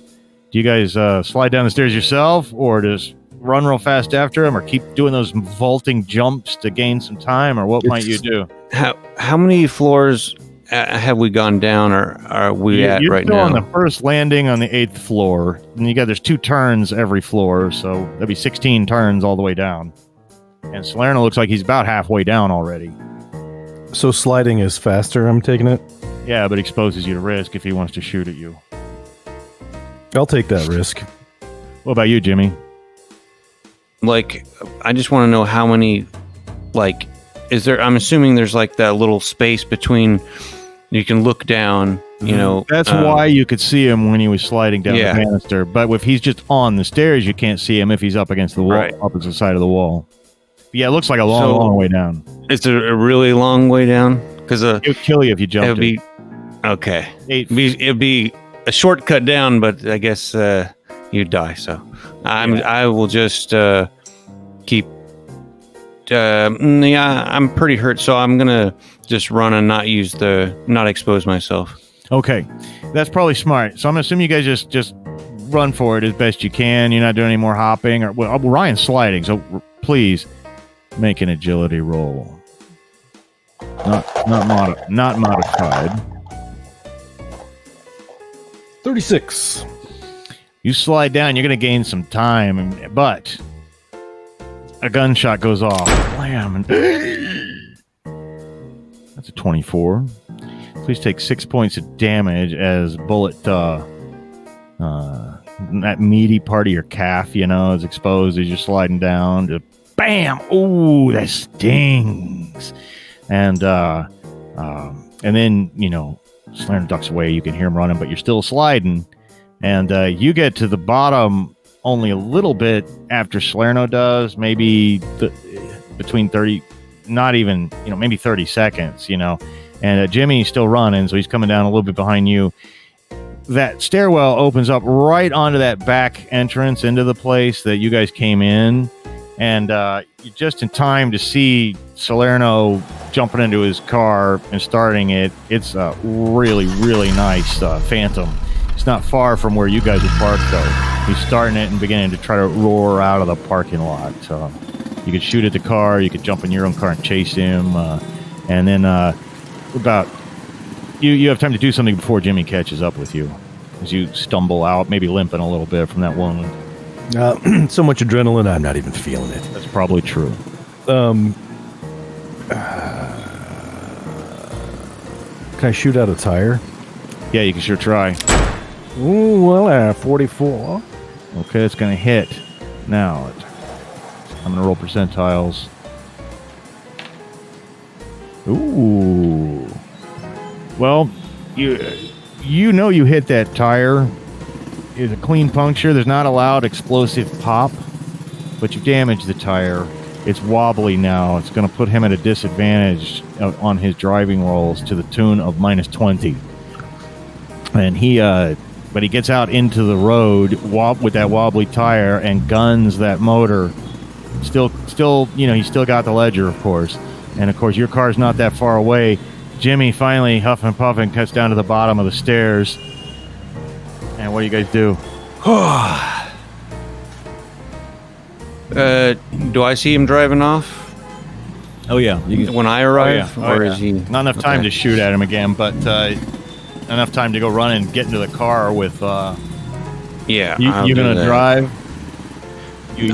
Do you guys slide down the stairs yourself, or just run real fast after him, or keep doing those vaulting jumps to gain some time, or what might you do? How many floors have we gone down, or are we at right now? You're on the first landing on the 8th floor, and there's 2 turns every floor, so that'd be 16 turns all the way down. And Salerno looks like he's about halfway down already. So sliding is faster, I'm taking it? Yeah, but exposes you to risk if he wants to shoot at you. I'll take that risk. What about you, Jimmy? I just want to know how many, is there... I'm assuming there's that little space between... You can look down, That's why you could see him when he was sliding down the banister. But if he's just on the stairs, you can't see him if he's up against the wall, opposite side of the wall. But yeah, it looks like a long way down. It's a really long way down? Because it would kill you if you jumped it. Okay. It'd be a shortcut down, but I guess you'd die. So I will just keep... I'm pretty hurt, so I'm gonna just run and not expose myself. Okay, that's probably smart. So I'm assuming you guys just run for it as best you can. You're not doing any more hopping, or Ryan's sliding. So please make an agility roll. Not modified. 36. You slide down. You're gonna gain some time, but a gunshot goes off. Blam! And that's a 24. Please take 6 points of damage as bullet, that meaty part of your calf, is exposed as you're sliding down. Just bam! Ooh, that stings. And then, Salerno ducks away. You can hear him running, but you're still sliding. And you get to the bottom only a little bit after Salerno does, maybe between 30, not even, maybe 30 seconds, And Jimmy's still running, so he's coming down a little bit behind you. That stairwell opens up right onto that back entrance into the place that you guys came in. And you're just in time to see Salerno jumping into his car and starting it. It's a really, really nice Phantom. It's not far from where you guys are parked, though. He's starting it and beginning to try to roar out of the parking lot. You could shoot at the car. You could jump in your own car and chase him. And then you have time to do something before Jimmy catches up with you. As you stumble out, maybe limping a little bit from that wound. So much adrenaline, I'm not even feeling it. That's probably true. Can I shoot out a tire? Yeah, you can sure try. Ooh, well, 44. Okay, it's going to hit. Now, I'm going to roll percentiles. Ooh. Well, you hit that tire. It's a clean puncture. There's not allowed explosive pop, but you damaged the tire. It's wobbly now. It's going to put him at a disadvantage on his driving rolls to the tune of -20. And but he gets out into the road with that wobbly tire and guns that motor. Still, he's still got the ledger, of course. And of course, your car's not that far away. Jimmy finally, huffing and puffing, cuts down to the bottom of the stairs. And what do you guys do? Do I see him driving off? Oh, yeah. When I arrive? Or is he... Not enough time to shoot at him again, but enough time to go run and get into the car with... Yeah, you going to drive?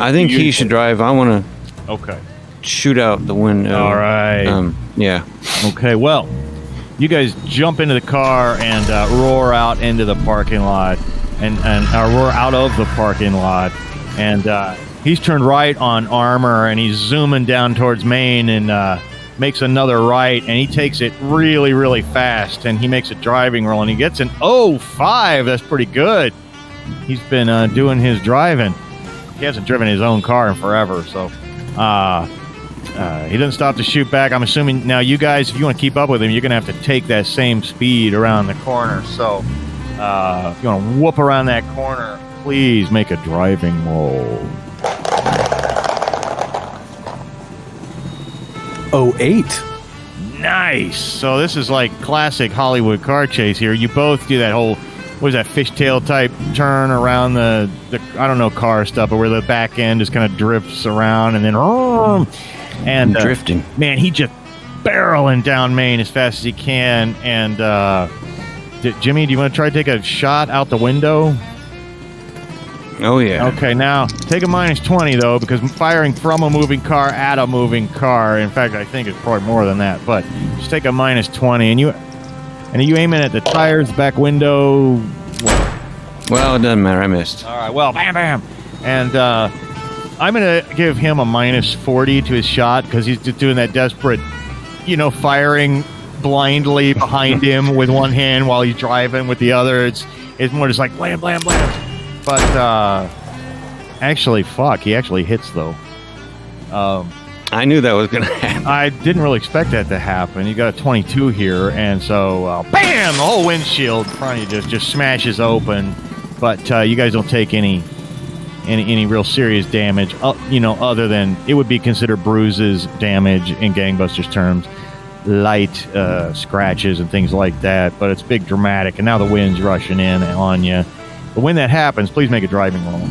I think he should drive. I want to... Okay. Shoot out the window. All right. Yeah. Okay, well, you guys jump into the car and roar out into the parking lot and roar out of the parking lot. And he's turned right on Armour and he's zooming down towards Maine and makes another right. And he takes it really, really fast. And he makes a driving roll and he gets an 05. That's pretty good. He's been doing his driving. He hasn't driven his own car in forever, so... he doesn't stop to shoot back. I'm assuming now you guys, if you want to keep up with him, you're going to have to take that same speed around the corner. So if you want to whoop around that corner, please make a driving roll. 08. Nice. So this is like classic Hollywood car chase here. You both do that whole, what is that, fishtail type turn around the I don't know, car stuff, but where the back end just kind of drifts around and then... And drifting. Man, he just barreling down Maine as fast as he can. And Jimmy, do you want to try to take a shot out the window? Oh, yeah. Okay, now take a -20, though, because firing from a moving car at a moving car, in fact, I think it's probably more than that, but just take a -20. And are you aiming at the tires, the back window? Well, it doesn't matter. I missed. All right, well, bam, bam. And I'm going to give him a -40 to his shot because he's just doing that desperate, firing blindly behind him with one hand while he's driving with the other. It's more just like blam, blam, blam. But actually, he actually hits, though. I knew that was going to happen. I didn't really expect that to happen. You got a 22 here, and so, bam, the whole windshield in front of you just smashes open. But you guys don't take any real serious damage, other than it would be considered bruises, damage in Gangbusters terms, light scratches and things like that. But it's big, dramatic, and now the wind's rushing in on you. But when that happens, please make a driving roll,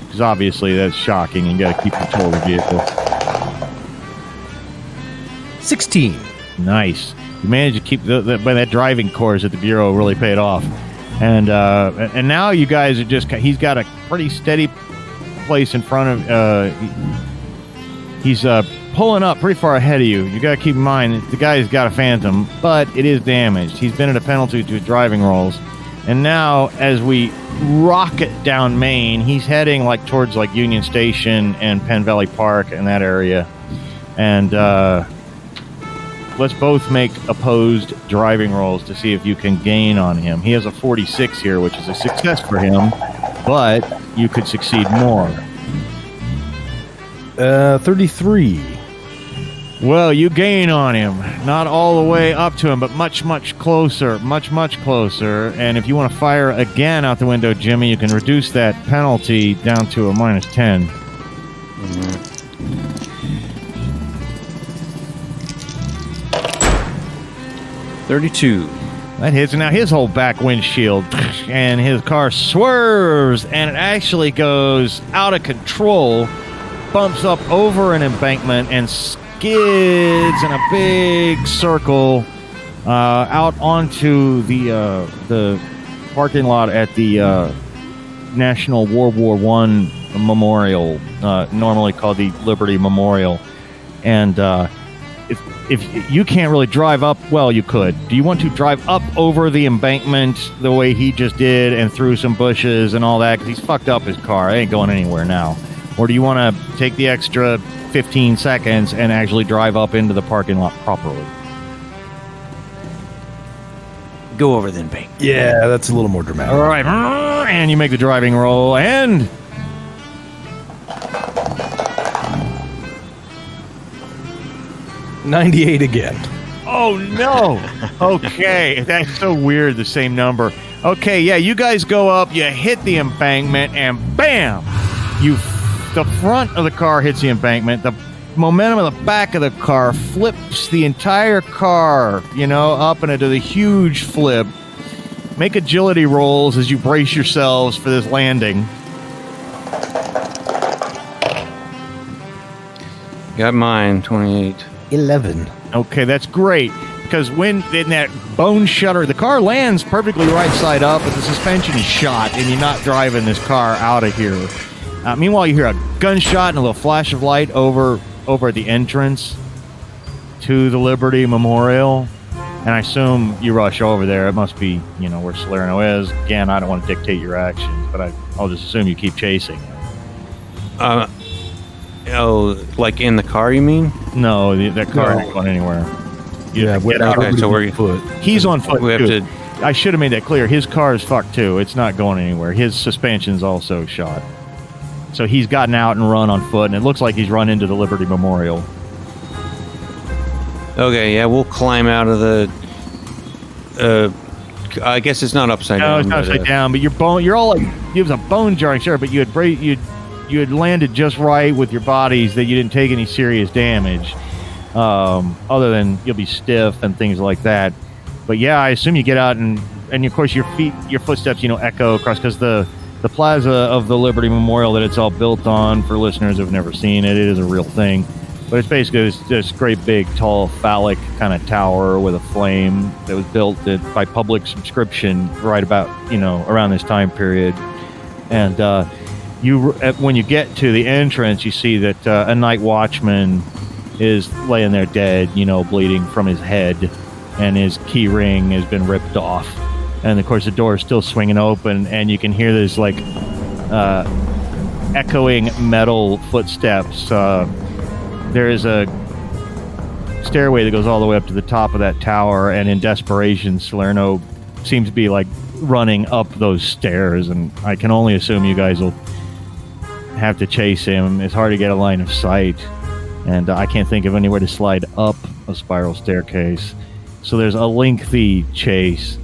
because obviously that's shocking. You got to keep control of the vehicle. 16. Nice. You managed to keep that driving course at the Bureau really paid off. And now you guys are he's got a pretty steady place in front of he's pulling up pretty far ahead of you. You got to keep in mind the guy's got a Phantom, but it is damaged. He's been at a penalty to driving rolls. And now as we rocket down Maine, he's heading towards Union Station and Penn Valley Park and that area. And let's both make opposed driving rolls to see if you can gain on him. He has a 46 here, which is a success for him, but you could succeed more. 33. Well, you gain on him. Not all the way up to him, but much, much closer. Much, much closer. And if you want to fire again out the window, Jimmy, you can reduce that penalty down to a -10. 32. That hits. Now his whole back windshield, and his car swerves, and it actually goes out of control, bumps up over an embankment, and skids in a big circle out onto the parking lot at the National World War I Memorial, normally called the Liberty Memorial. And if you can't really drive up, well, you could. Do you want to drive up over the embankment the way he just did and through some bushes and all that? Because he's fucked up his car. It ain't going anywhere now. Or do you want to take the extra 15 seconds and actually drive up into the parking lot properly? Go over then, bank. Yeah, that's a little more dramatic. All right. And you make the driving roll, and... $98 again. Oh, no. Okay. That's so weird, the same number. Okay, yeah, you guys go up, you hit the embankment, and bam! The front of the car hits the embankment. The momentum of the back of the car flips the entire car, up and into the huge flip. Make agility rolls as you brace yourselves for this landing. Got mine, 28. 11. Okay, that's great. Because when in that bone shutter, the car lands perfectly right side up, but the suspension is shot, and you're not driving this car out of here. Meanwhile, you hear a gunshot and a little flash of light over the entrance to the Liberty Memorial. And I assume you rush over there. It must be, where Salerno is. Again, I don't want to dictate your actions, but I'll just assume you keep chasing. Like in the car, you mean? No, that car ain't going anywhere. Yeah, okay, so we're foot. He's on foot. We have too. to. I should have made that clear. His car is fucked too. It's not going anywhere. His suspension's also shot. So he's gotten out and run on foot, and it looks like he's run into the Liberty Memorial. Okay, yeah, we'll climb out of the. I guess it's not upside down. No, it's not upside down. But you're all like, it was a bone jarring, sure, but you had landed just right with your bodies that you didn't take any serious damage, other than you'll be stiff and things like that. But yeah, I assume you get out and of course your footsteps, echo across, because the plaza of the Liberty Memorial that it's all built on, for listeners who've never seen it is a real thing. But it's basically this great big tall phallic kind of tower with a flame that was built by public subscription right about, around this time period. And when you get to the entrance, you see that a night watchman is laying there dead, bleeding from his head, and his key ring has been ripped off. And of course the door is still swinging open, and you can hear this like echoing metal footsteps. There is a stairway that goes all the way up to the top of that tower, and in desperation, Salerno seems to be like running up those stairs, and I can only assume you guys will have to chase him. It's hard to get a line of sight, and I can't think of anywhere to slide up a spiral staircase. So there's a lengthy chase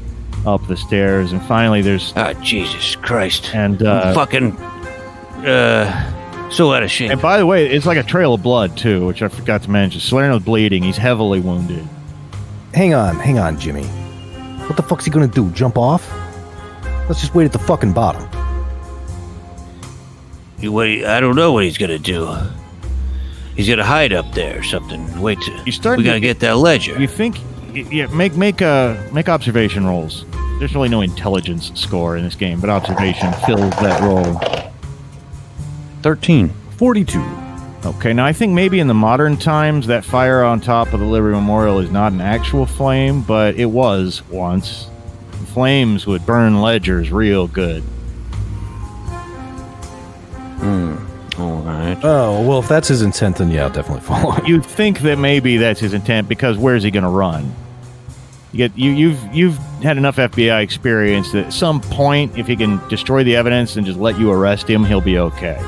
up the stairs, and finally there's... Jesus Christ. And fucking... so out of shape. And by the way, it's like a trail of blood, too, which I forgot to mention. Salerno's bleeding. He's heavily wounded. Hang on, Jimmy. What the fuck's he gonna do? Jump off? Let's just wait at the fucking bottom. I don't know what he's gonna do. He's gonna hide up there or something. We gotta get that ledger. You think... Yeah, make observation rolls. There's really no intelligence score in this game, but observation fills that role. 13. 42. Okay, now I think maybe in the modern times that fire on top of the Liberty Memorial is not an actual flame, but it was once. Flames would burn ledgers real good. All right. it. Oh, well, if that's his intent, then yeah, I'll definitely follow him. You think that maybe that's his intent because where's he going to run? You've had enough FBI experience that at some point, if he can destroy the evidence and just let you arrest him, he'll be okay.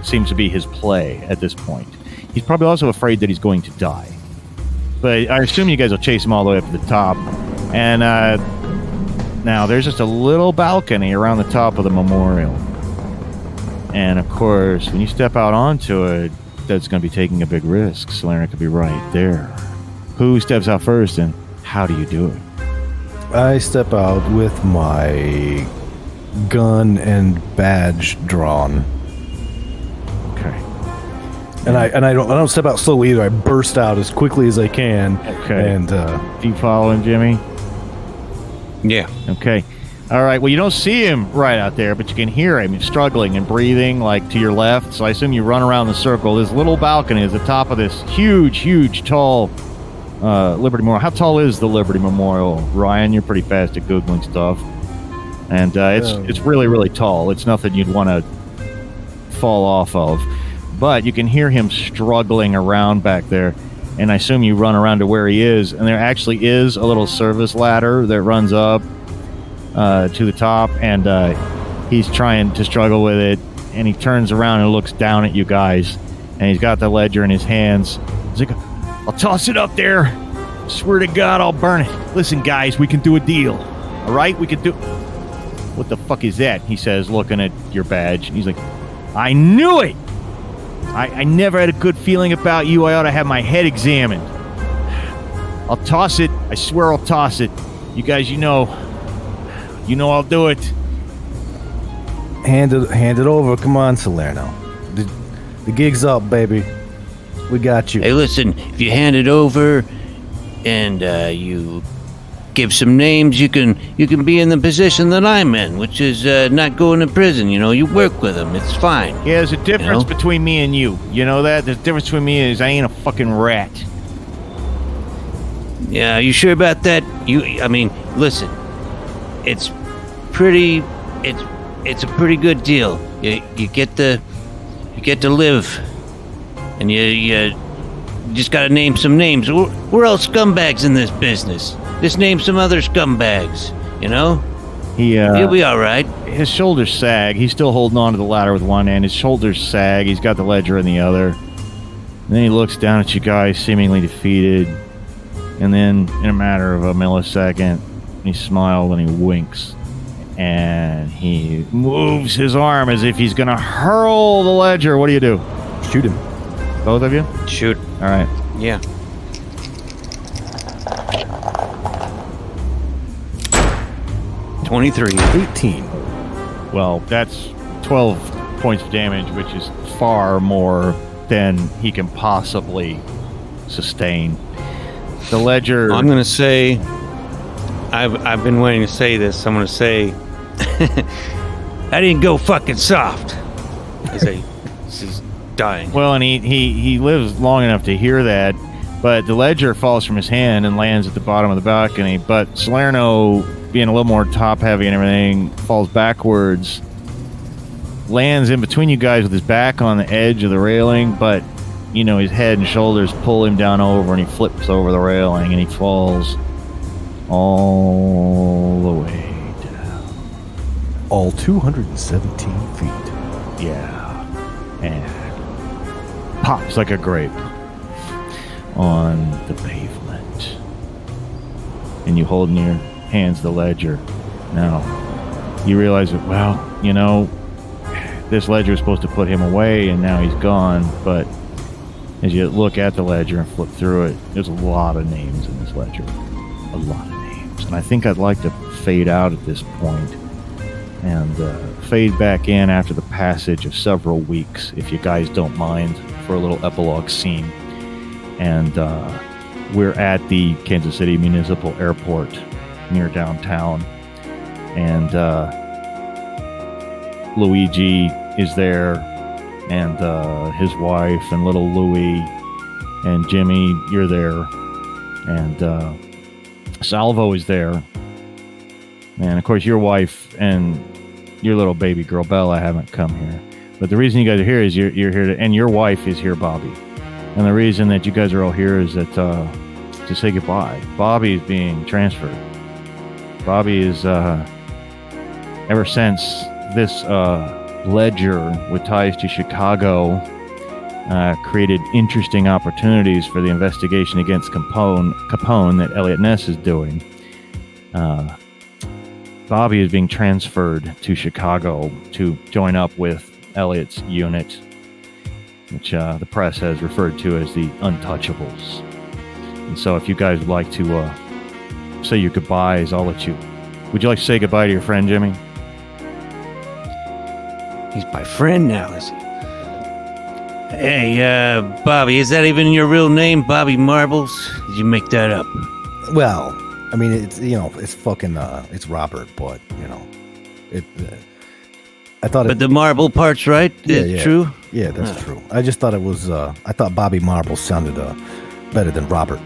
Seems to be his play at this point. He's probably also afraid that he's going to die. But I assume you guys will chase him all the way up to the top. And now there's just a little balcony around the top of the memorial. And of course, when you step out onto it, that's going to be taking a big risk. Salerno could be right there. Who steps out first and how do you do it? I step out with my gun and badge drawn. Okay. And I don't step out slowly either. I burst out as quickly as I can. Okay. And Do you follow him, Jimmy? Yeah. Okay. All right. Well, you don't see him right out there, but you can hear him struggling and breathing like to your left. So I assume you run around the circle. This little balcony is the top of this huge, tall Liberty Memorial. How tall is the Liberty Memorial, Ryan? You're pretty fast at Googling stuff. And it's really, really tall. It's nothing you'd want to fall off of. But you can hear him struggling around back there. And I assume you run around to where he is. And there actually is a little service ladder that runs up to the top. And he's trying to struggle with it. And he turns around and looks down at you guys. And he's got the ledger in his hands. He's like, I'll toss it up there. Swear to God, I'll burn it. Listen, guys, we can do a deal. All right? We can do... What the fuck is that? He says, looking at your badge. He's like, I knew it! I never had a good feeling about you. I ought to have my head examined. I'll toss it. I swear I'll toss it. You guys, you know I'll do it. hand it over. Come on, Salerno. The gig's up, baby. We got you. Hey, listen, if you hand it over and you give some names, you can be in the position that I'm in, which is not going to prison. You know, you work with them. It's fine. Yeah, there's a difference between me and you. You know that? There's a difference between me is I ain't a fucking rat. Yeah, you sure about that? I mean, listen, it's a pretty good deal. You get to live, and you just gotta name some names. We're all scumbags in this business. Just name some other scumbags, you know? He'll be all right. His shoulders sag. He's still holding on to the ladder with one hand. His shoulders sag. He's got the ledger in the other. And then he looks down at you guys, seemingly defeated. And then, in a matter of a millisecond, he smiles and he winks. And he moves his arm as if he's going to hurl the ledger. What do you do? Shoot him. Both of you? Shoot. All right. Yeah. 23. 18. Well, that's 12 points of damage, which is far more than he can possibly sustain. The ledger... I'm going to say... I've been waiting to say this. I'm going to say... I didn't go fucking soft. He's dying. Well, and he lives long enough to hear that, but the ledger falls from his hand and lands at the bottom of the balcony. But Salerno, being a little more top-heavy and everything, falls backwards, lands in between you guys with his back on the edge of the railing, but, you know, his head and shoulders pull him down over, and he flips over the railing, and he falls all the way down. All 217 feet. Yeah. And pops like a grape on the pavement. And you hold in your hands the ledger. Now, you realize that, well, you know, this ledger is supposed to put him away, and now he's gone. But as you look at the ledger and flip through it, there's a lot of names in this ledger. A lot of names. And I think I'd like to fade out at this point and fade back in after the passage of several weeks, if you guys don't mind, for a little epilogue scene. And we're at the Kansas City Municipal Airport near downtown. And Luigi is there, and his wife, and little Louie, and Jimmy, you're there. And Salvo is there. And of course, your wife and your little baby girl Bella haven't come here. But the reason you guys are here is you're here to, and your wife is here, Bobby. And the reason that you guys are all here is that to say goodbye. Bobby is being transferred. Bobby is ever since this ledger with ties to Chicago created interesting opportunities for the investigation against Capone that Elliot Ness is doing. Bobby is being transferred to Chicago to join up with Elliot's unit, which the press has referred to as the Untouchables. And so if you guys would like to say your goodbyes, I'll let you. Would you like to say goodbye to your friend, Jimmy? He's my friend now, is he? Hey, Bobby, is that even your real name, Bobby Marbles? Did you make that up? Well, I mean, it's it's fucking it's Robert, but I thought. But the marble part's right. It's true. Yeah, that's true. I just thought it was. I thought Bobby Marbles sounded better than Robert.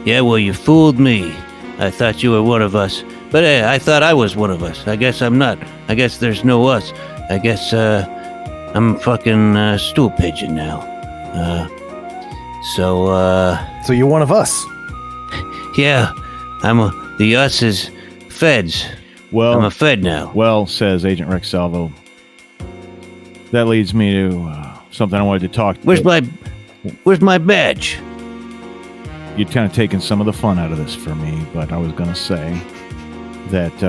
Yeah, well, you fooled me. I thought you were one of us, but hey, I thought I was one of us. I guess I'm not. I guess there's no us. I guess I'm fucking stool pigeon now. So you're one of us. Yeah, the us is feds. Well, I'm a fed now. Well, says Agent Rex Salvo. That leads me to something I wanted to talk. Where's my badge? You'd kind of taken some of the fun out of this for me, but I was going to say that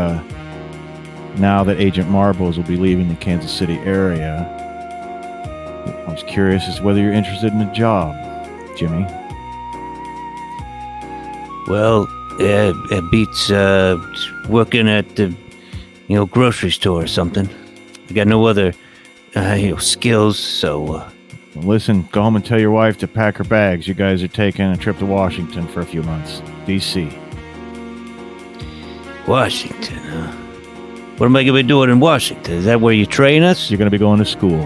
now that Agent Marbles will be leaving the Kansas City area, I was curious as to whether you're interested in a job, Jimmy. Well, it beats working at the grocery store or something. I got no other skills, so. Listen, go home and tell your wife to pack her bags. You guys are taking a trip to Washington for a few months. D.C. Washington, huh? What am I going to be doing in Washington? Is that where you train us? You're going to be going to school.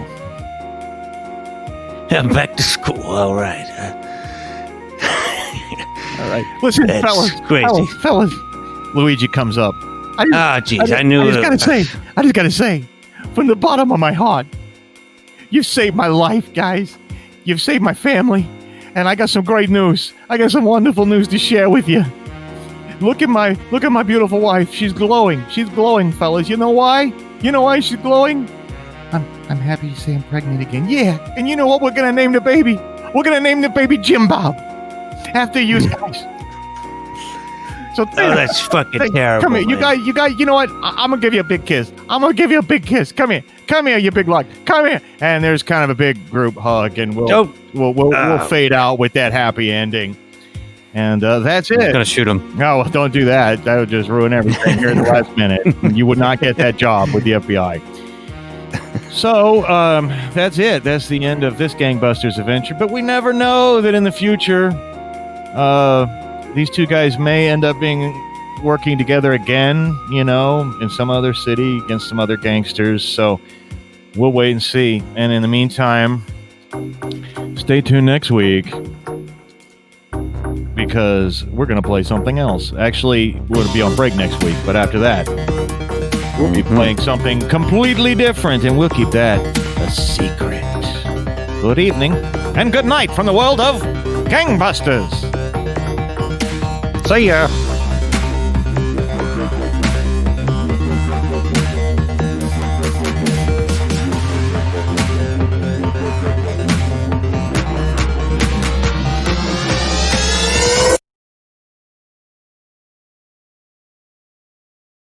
I'm back to school. All right. All right. Listen, That's fellas. crazy. Fellas. Luigi comes up. Jeez, I knew I it. just gotta say, from the bottom of my heart, you've saved my life, guys. You've saved my family. And I got some great news. I got some wonderful news to share with you. Look at my beautiful wife. She's glowing. She's glowing, fellas. You know why? You know why she's glowing? I'm happy to say I'm pregnant again. Yeah. And you know what we're gonna name the baby? We're gonna name the baby Jim Bob. After you guys. So that's fucking terrible. Come here, man. you guys. You know what? I'm gonna give you a big kiss. Come here, you big luck. Come here. And there's kind of a big group hug, and we'll fade out with that happy ending. And that's it. I'm gonna shoot him. No, don't do that. That would just ruin everything here at the last minute. You would not get that job with the FBI. So that's it. That's the end of this Gangbusters adventure. But we never know that in the future, these two guys may end up working together again, in some other city against some other gangsters. So we'll wait and see. And in the meantime, stay tuned next week because we're going to play something else. Actually, we're going to be on break next week, but after that, we'll be playing something completely different, and we'll keep that a secret. Good evening and good night from the world of Gangbusters. See ya.